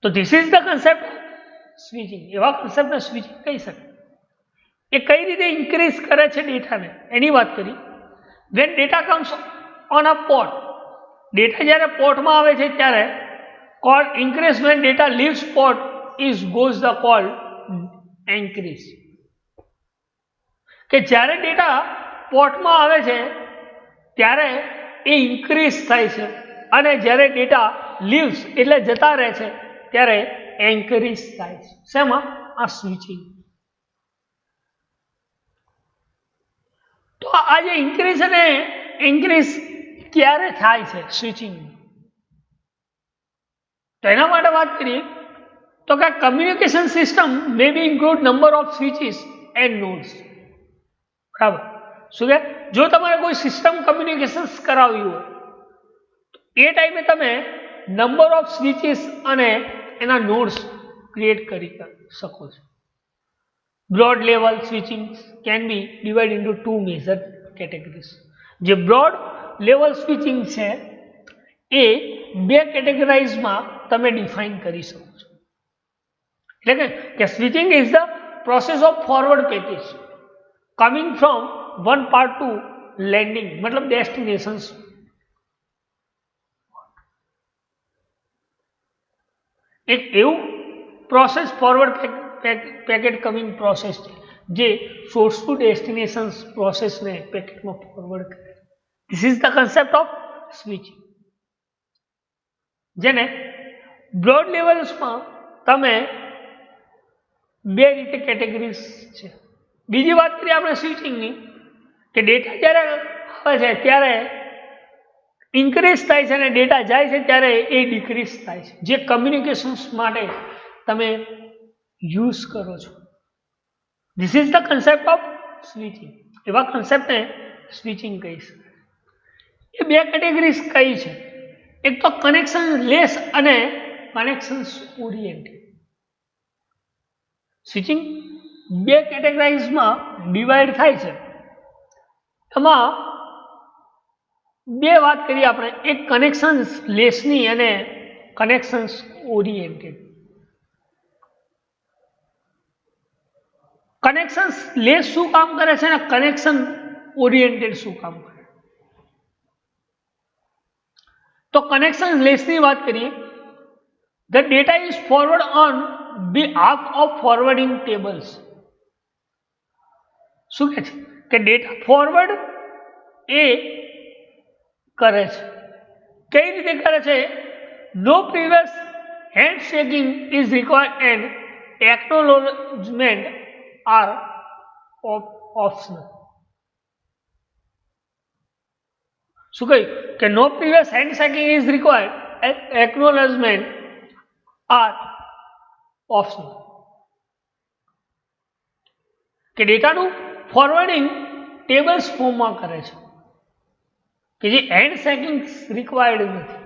તો this is the concept switching. એવા કન્સેપ્ટને સ્વિચિંગ કહી શકાય. એ કઈ રીતે ઇન્ક્રીઝ કરે છે ડેટાને એની વાત કરી. When data comes on a port, data જ્યારે પોર્ટમાં આવે છે ત્યારે call increase when data leaves port is goes the call increase, કે જ્યારે ડેટા પોર્ટમાં આવે છે ત્યારે એ ઇન્ક્રીઝ થાય છે અને જ્યારે ડેટા લીવ્સ એટલે જતા રહે છે ત્યારે ઇન્ક્રીઝ થાય છે. શેમાં? આ સ્વિચિંગ. તો આ જે ઇન્ક્રીઝ અને ઇન્ક્રીઝ ક્યારે થાય છે સ્વિચિંગ, તો એના માટે વાત કરીએ તો કે communication system may be include number of switches and nodes. બરાબર. શું કે જો તમારે કોઈ સિસ્ટમ કમ્યુનિકેશન કરાવ્યું હોય એ ટાઈમે તમે નંબર ઓફ સ્વિચીસ અને એના નોડ્સ ક્રિએટ કરી શકો છો. Broad level switching can be divide into two major categories. જે બ્રોડ લેવલ સ્વિચિંગ છે એ બે કેટેગરાઇઝમાં તમે ડિફાઇન કરી શકો છો. એટલે કે switching is the process of forward package coming from one part to landing, મતલબ ડેસ્ટિનેશન્સ. એક એવું process forward packet coming process છે જે સોર્સ ટુ ડેસ્ટિનેશન પ્રોસેસને પેકેટમાં ફોરવર્ડ કરે. This is the concept of switching. જેને બ્રોડ લેવલ્સમાં તમે બે રીતે કેટેગરીઝ છે. બીજી વાત કરીએ આપણે સ્વિચિંગની, કે ડેટા જ્યારે આવે છે ત્યારે ઇન્ક્રીઝ થાય છે અને ડેટા જાય છે ત્યારે એ ડિક્રીઝ થાય છે, જે કમ્યુનિકેશન્સ માટે તમે યુઝ કરો છો. This is the concept of switching. એવા કન્સેપ્ટને સ્વિચિંગ કહી શકાય. એ બે કેટેગરીઝ કઈ છે? એક તો કનેક્શન લેસ અને કનેક્શન ઓરિએન્ટેડ. સ્વિચિંગ બે કેટેગરાઇઝમાં ડિવાઈડ થાય છે. એમાં બે વાત કરીએ આપણે, એક કનેક્શન્સ લેસની અને કનેક્શન્સ ઓરિએન્ટેડ. કનેક્શન્સ લેસ શું કામ કરે છે અને કનેક્શન ઓરિએન્ટેડ શું કામ કરે? તો કનેક્શન લેસની વાત કરીએ, the data is forward on behalf of forwarding tables. શું કહે છે કે ડેટા ફોરવર્ડ એ કરે છે. કઈ રીતે કરે છે? No previous handshaking is required and acknowledgement are optional. શું કહ્યું કે no previous handshaking is required and acknowledgement are optional. કે ડેટાનું ફોરવર્ડિંગ ટેબલ્સ ફોર્મમાં કરે છે કે જે હેન્ડ શેકિંગ રિક્વાયર્ડ નથી,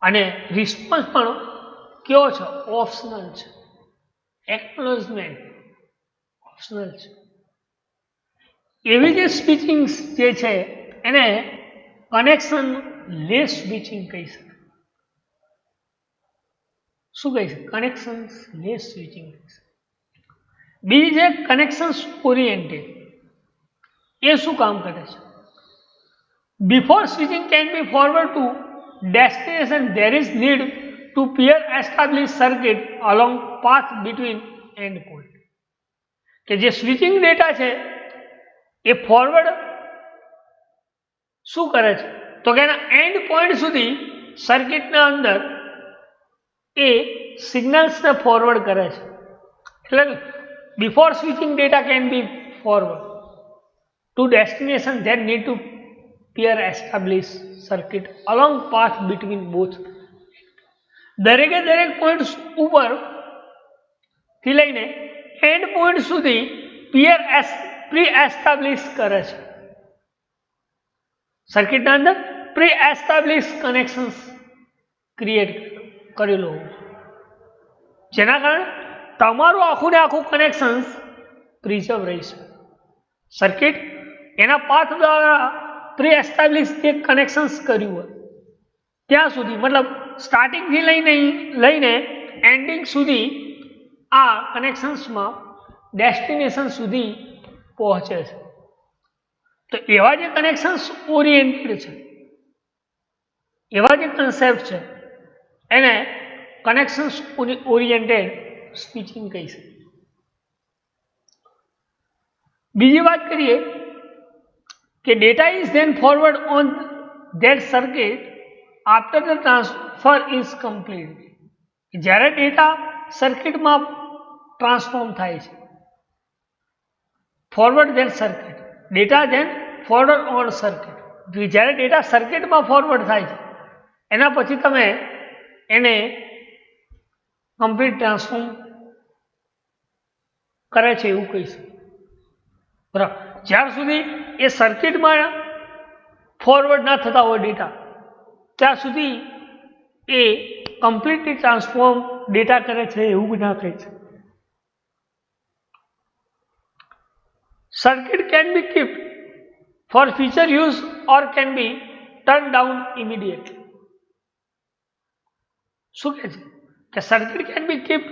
અને રિસ્પોન્સ પણ કયો છે? ઓપ્શનલ છે. એક્નોલોજમેન્ટ ઓપ્શનલ છે. એવી જે સ્વિચિંગ જે છે એને કનેક્શન લેસ સ્વિચિંગ કહી શકાય. શું કહી છે? Connection less switching. બીજી છે કનેક્શન્સ ઓરિએન્ટેડ. એ શું કામ કરે છે? Before switching can be forward to destination there is need to pair establish circuit along path between end point. કે જે સ્વિચિંગ ડેટા છે એ ફોરવર્ડ શું કરે છે? તો કે એના એન્ડ પોઈન્ટ સુધી સર્કિટના અંદર એ સિગ્નલ્સને ફોરવર્ડ કરે છે. એટલે before switching data can be forward to destination that need to pair establish circuit along path between both. દરેકે દરેક પોઈન્ટ ઉપર થી લઈને એન્ડ પોઈન્ટ સુધી પ્રી એસ્ટાબ્લિશ કરે છે. સર્કિટના અંદર પ્રી એસ્ટાબ્લિશ કનેક્શન્સ ક્રિએટ કરેલું હોવું, જેના કારણે તમારું આખું ને આખું કનેક્શન્સ પ્રિઝર્વ રહી શકે. સર્કિટ એના પાથ દ્વારા પ્રી એસ્ટાબ્લિશ જે કનેક્શન્સ કર્યું હોય ત્યાં સુધી, મતલબ સ્ટાર્ટિંગથી લઈને એન્ડિંગ સુધી આ કનેક્શન્સમાં ડેસ્ટિનેશન સુધી પહોંચે છે. તો એવા જે કનેક્શન્સ ઓરિએન્ટેડ છે, એવા જે કન્સેપ્ટ છે એને કનેક્શન્સ ઓરિએન્ટેડ સ્વિચિંગ કહી શકે. બીજી વાત કરીએ કે data is then forward on that circuit after the transfer is complete. જ્યારે ડેટા સર્કિટમાં ટ્રાન્સફોર્મ થાય છે, forward then circuit, data then forward on circuit, જ્યારે ડેટા સર્કિટમાં ફોરવર્ડ થાય છે એના પછી તમે એને કમ્પ્લીટ ટ્રાન્સફોર્મ કરે છે એવું કહી શકો. બરાબર. જ્યાર સુધી એ સર્કિટમાં ફોરવર્ડ ના થતા હોય ડેટા, ત્યાં સુધી એ કમ્પ્લીટલી ટ્રાન્સફોર્મ ડેટા કરે છે એવું ના કહી છે. Circuit can be kept for future use or can be turn down immediately. શું કહે છે કે circuit can be kept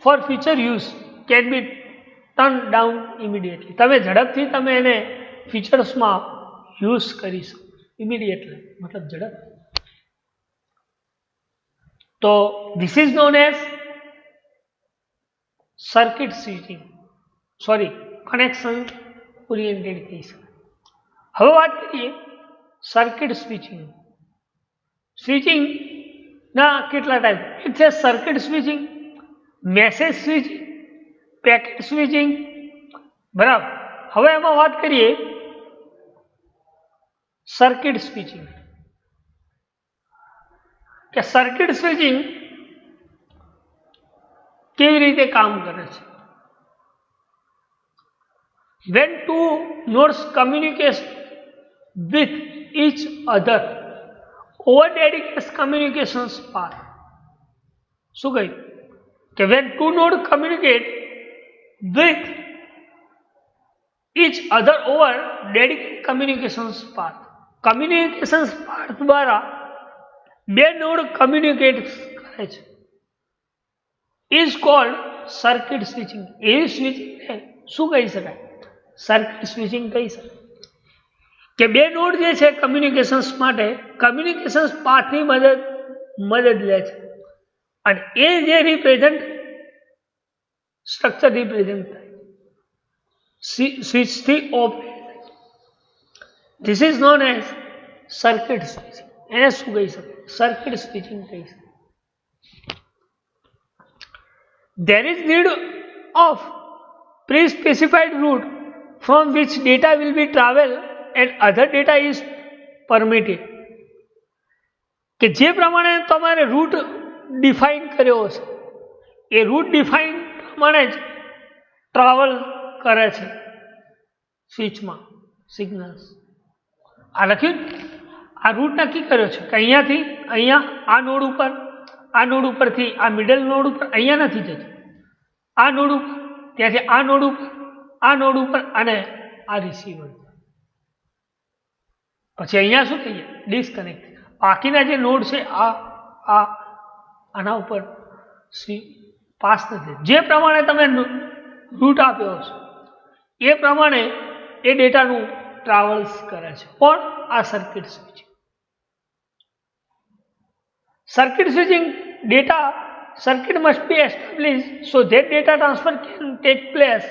for future use can be turn down immediately. તમે ઝડપથી તમે એને ફીચર્સમાં યુઝ કરી શકો ઇમિડિયેટલી, મતલબ ઝડપ. તો this is known as circuit switching, sorry connection oriented કહી શકાય. હવે વાત કરીએ સર્કિટ સ્વિચિંગ. સ્વિચિંગ ના કેટલા ટાઈપ? એક છે circuit switching, message switching, packet switching. બરાબર. હવે એમાં વાત કરીએ સર્કિટ સ્વિચિંગ. કે સર્કિટ સ્વિચિંગ કેવી રીતે કામ કરે છે? When two nodes communicate with each other over dedicated communications path. શું કહ્યું કે when two nodes communicate with each other over dedicated communications path. Communications path દ્વારા બે નોડ કમ્યુનિકેટ કરે છે ઇઝ કોલ્ડ સર્કિટ સ્વિચિંગ. એવી સ્વિચિંગને શું કહી શકાય? સર્કિટ સ્વિચિંગ કહી શકાય. કે બે નોડ જે છે કમ્યુનિકેશન્સ માટે કમ્યુનિકેશન્સ પાથની મદદ લે છે અને એ જે રિપ્રેઝન્ટ સ્ટ્રક્ચર રિપ્રેઝન્ટ થાય સ્વિચથી of. This is known as circuit switching. એને શું કહી શકાય? સર્કિટ સ્વિચિંગ કહી શકાય. There is need of pre-specified route from which data will be traveled and other data is permitted. કે જે પ્રમાણે તમારે રૂટ ડિફાઇન કર્યો છે એ રૂટ ડિફાઇન પ્રમાણે જ ટ્રાવેલ કરે છે સ્વિચમાં સિગ્નલ્સ. આ લખ્યું, આ રૂટ નક્કી કર્યો છે કે અહીંયાથી અહીંયા આ નોડ ઉપર, આ નોડ ઉપરથી આ મિડલ નોડ ઉપર અહીંયા નથી જતું, આ નોડ ઉપર, ત્યાંથી આ નોડ ઉપર, આ નોડ ઉપર અને આ રિસીવર. પછી અહીંયા શું થઈ જાય? ડિસ્કનેક્ટ. બાકીના જે નોડ છે આના ઉપર પાસ નથી. જે પ્રમાણે તમે રૂટ આપ્યો છો એ પ્રમાણે એ ડેટાનું ટ્રાવેલ્સ કરે છે. પણ આ circuit switching. Circuit switching data circuit must be established so that data transfer can take place.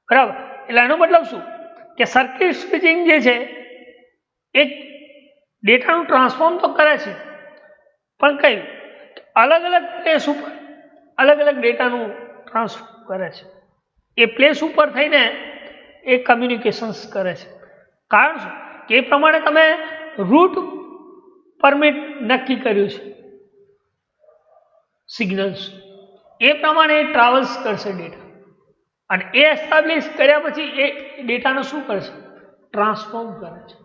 બરાબર. એટલે એનો મતલબ શું કે સર્કિટ સ્વિચિંગ જે છે એક ડેટાનું ટ્રાન્સફોર્મ તો કરે છે પણ કઈ અલગ અલગ પ્લેસ ઉપર અલગ અલગ ડેટાનું ટ્રાન્સફોર્મ કરે છે. એ પ્લેસ ઉપર થઈને એ કમ્યુનિકેશન્સ કરે છે. કારણ શું કે એ પ્રમાણે તમે રૂટ પરમિટ નક્કી કર્યું છે સિગ્નલ્સ, એ પ્રમાણે ટ્રાવેલ્સ કરશે ડેટા અને એ એસ્ટાબ્લિશ કર્યા પછી એ ડેટાનું શું કરશે? ટ્રાન્સફોર્મ કરે છે.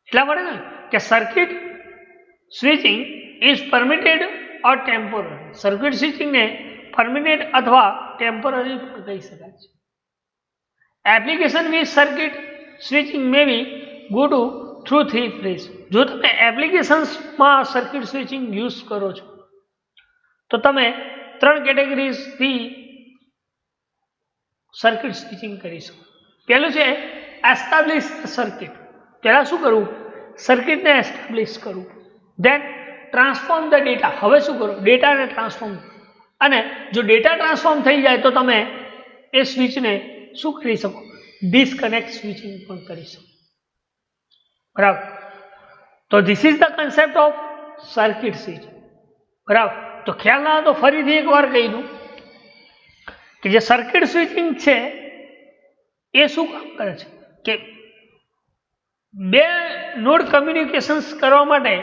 એટલા માટે ને કે circuit switching is permitted or temporary. Circuit સ્વિચિંગને પરમિનેન્ટ અથવા ટેમ્પરરી પણ કહી શકાય છે. Application with circuit switching may be go to through 3 phase. જો તમે એપ્લિકેશન્સમાં સર્કિટ સ્વિચિંગ યુઝ કરો છો તો તમે 3 કેટેગરીઝથી સર્કિટ સ્વિચિંગ કરી શકો. પહેલું છે એસ્ટાબ્લિશ સર્કિટ. પહેલાં શું કરવું? સર્કિટને એસ્ટાબ્લિશ કરવું. દેન ટ્રાન્સફોર્મ ધ ડેટા. હવે શું કરો? ડેટાને ટ્રાન્સફોર્મ. અને જો ડેટા ટ્રાન્સફોર્મ થઈ જાય તો તમે એ સ્વિચને શું કરી શકો? ડિસ્કનેક્ટ સ્વિચિંગ પણ કરી શકો. બરાબર. તો this is the concept of circuit switch. બરાબર. તો ખ્યાલ ના તો ફરીથી એકવાર કહી દઉં કે જે સર્કિટ સ્વિચિંગ છે એ શું કામ કરે છે કે બે નોડ કમ્યુનિકેશન્સ કરવા માટે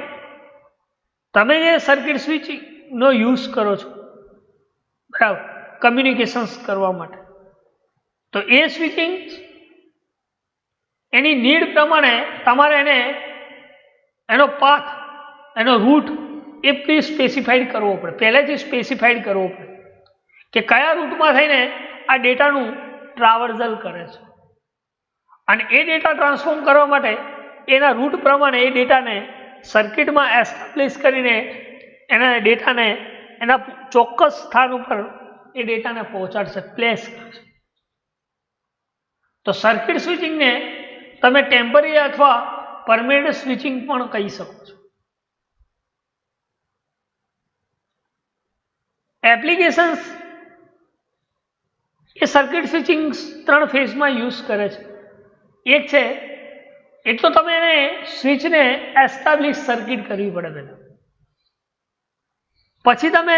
તમે જે સર્કિટ સ્વિચિંગનો યુઝ કરો છો, બરાબર, કમ્યુનિકેશન્સ કરવા માટે, તો એ સ્વિચિંગ એની નીડ પ્રમાણે તમારે એનો પાથ, એનો રૂટ એ પ્રી સ્પેસિફાઈડ કરવો પડે, પહેલેથી સ્પેસિફાઈડ કરવો પડે કે કયા રૂટમાં થઈને આ ડેટાનું ટ્રાવર્સલ કરે છે. અને એ ડેટા ટ્રાન્સફોર્મ કરવા માટે એના રૂટ પ્રમાણે એ ડેટાને સર્કિટમાં એસ્ટાબ્લિશ કરીને એના ડેટાને એના ચોક્કસ સ્થાન ઉપર એ ડેટાને પહોંચાડશે, પ્લેસ કરશે. તો સર્કિટ સ્વિચિંગને તમે ટેમ્પરરી અથવા પરમેનન્ટ સ્વિચિંગ પણ કહી શકો છો. એપ્લિકેશન્સ એ સર્કિટ સ્વિચિંગ 3 ફેઝમાં યુઝ કરે છે. એક છે એક તો તમે એને સ્વિચને એસ્ટાબ્લિશ સર્કિટ કરવી પડે પહેલા, પછી તમે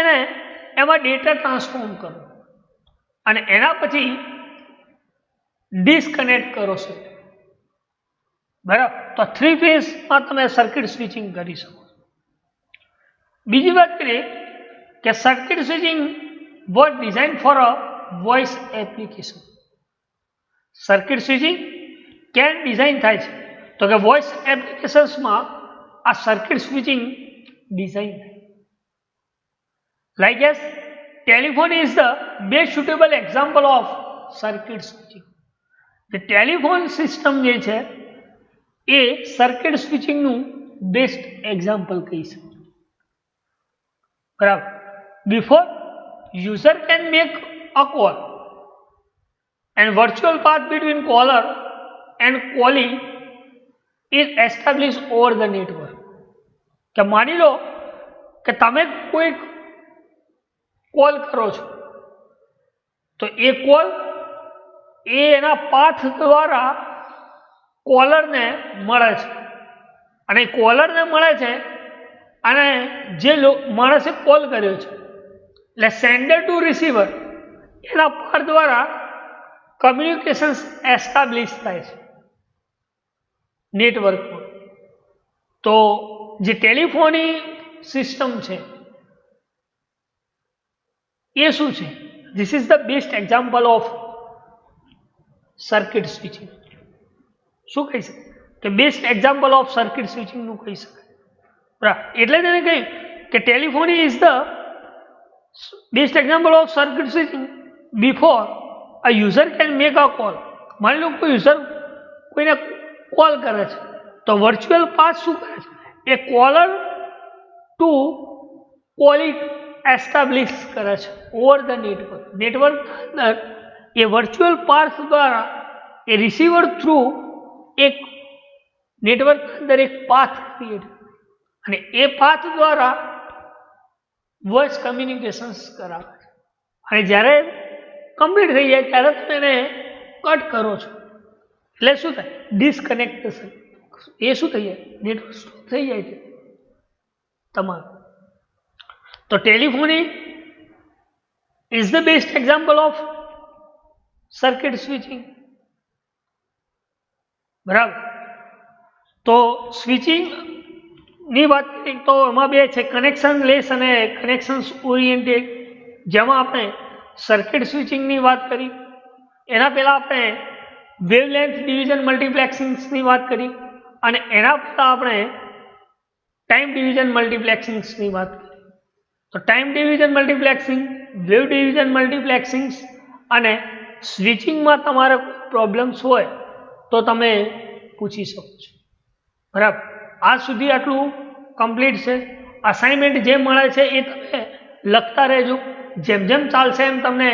એમાં ડેટા ટ્રાન્સફોર્મ કરો અને એના પછી ડિસ્કનેક્ટ કરો છો. બરાબર. તો 3 ફેઝમાં તમે સર્કિટ સ્વિચિંગ કરી શકો. બીજી વાત કરીએ કે circuit switching was design for a voice application. Circuit switching ક્યાં ડિઝાઇન થાય છે? તો કે વોઇસ એપ્લિકેશન્સમાં આ સર્કિટ સ્વિચિંગ ડિઝાઇન થાય. Like S telephone is the best suitable example of circuit switching. જે ટેલિફોન સિસ્ટમ જે છે એ સર્કિટ સ્વિચિંગનું બેસ્ટ એક્ઝામ્પલ કહી શકાય. બરાબર. Before user can make a call and virtual path between caller and calling is established over the network. કે માની લો કે તમે કોઈ કોલ કરો છો તો એ કોલ એના પાથ દ્વારા કોલરને મળે છે અને કોલરને મળે છે અને જે માણસે કોલ કર્યો છે એટલે સેન્ડર ટુ રિસીવર એના પાથ દ્વારા કમ્યુનિકેશન્સ એસ્ટાબ્લિશ થાય છે નેટવર્કમાં. તો જે ટેલિફોની સિસ્ટમ છે એ શું છે? This is the best example of circuit switching. શું કહી શકાય કે બેસ્ટ એક્ઝામ્પલ ઓફ સર્કિટ સ્વિચિંગનું કહી શકાય. બરાબર. એટલે જ એને કહ્યું કે telephony is the best example of circuit switching before a user can make a call. માની લો કોઈ યુઝર કોઈને કોલ કરે છે તો વર્ચ્યુઅલ પાથ શું કરે છે? એ કોલર ટુ કોલિંગ એસ્ટાબ્લિશ કરે છે ઓવર ધ નેટવર્ક. નેટવર્ક અંદર એ વર્ચ્યુઅલ પાથ દ્વારા એ રિસીવર થ્રુ એક નેટવર્ક અંદર એક પાથ ક્રિએટ અને એ પાથ દ્વારા વોઇસ કમ્યુનિકેશન્સ કરાવે છે. અને જ્યારે કમ્પ્લીટ થઈ જાય ત્યારે તમે એને કટ કરો છો એટલે શું થાય? ડિસ્કનેક્ટ થશે. એ શું થઈ જાય? નેટવર્ક સ્ટોપ થઈ જાય છે તમારું. તો telephony is the best example of circuit switching. બરાબર. તો સ્વિચિંગની વાત કરીએ તો એમાં બે છે, કનેક્શન લેસ અને કનેક્શન્સ ઓરિએન્ટેડ. જેમાં આપણે સર્કિટ સ્વિચિંગની વાત કરી, એના પહેલાં આપણે વેવલેન્થ ડિવિઝન મલ્ટીપ્લેક્સિંગ્સની વાત કરી અને એના પહેલાં આપણે ટાઈમ ડિવિઝન મલ્ટીપ્લેક્સિંગ્સની વાત કરી. તો time division multiplexing, wave division મલ્ટીપ્લેક્સિંગ્સ અને સ્વિચિંગમાં તમારે પ્રોબ્લેમ્સ હોય તો તમે પૂછી શકો છો. બરાબર. આજ સુધી આટલું કમ્પ્લીટ છે. અસાઇનમેન્ટ જે મળે છે એ તમે લખતા રહેજો. જેમ જેમ ચાલશે એમ તમને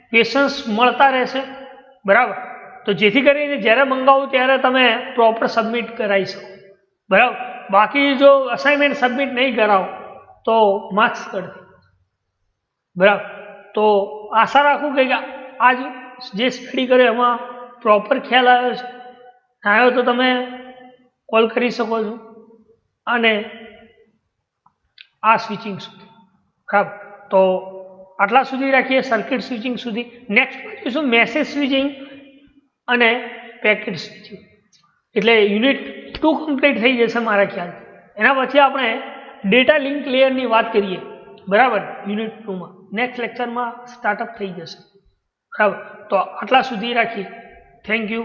ક્વેશ્ચન્સ મળતા રહેશે. બરાબર. તો જેથી કરીને જ્યારે મંગાવો ત્યારે તમે પ્રોપર સબમિટ કરાવી શકો, બરાબર. બાકી જો અસાઇનમેન્ટ સબમિટ નહીં કરાવો તો માર્ક્સ કટ, બરાબર. તો આશા રાખું કે આજ જે સ્ટડી કર્યો એમાં પ્રોપર ખ્યાલ આવ્યો છે. આવ્યો તો તમે કોલ કરી શકો છો. અને આ સ્વિચિંગ સુધી, બરાબર. તો આટલા સુધી રાખીએ, સર્કિટ સ્વિચિંગ સુધી. નેક્સ્ટ જોઈશું મેસેજ સ્વિચિંગ અને પેકેટ સ્વિચિંગ. એટલે યુનિટ 2 કમ્પ્લીટ થઈ જશે મારા ખ્યાલથી. એના પછી આપણે ડેટા લિંક લેયરની વાત કરીએ, બરાબર, યુનિટ 2માં. નેક્સ્ટ લેક્ચરમાં સ્ટાર્ટઅપ થઈ જશે, બરાબર. તો આટલા સુધી રાખીએ. Thank you.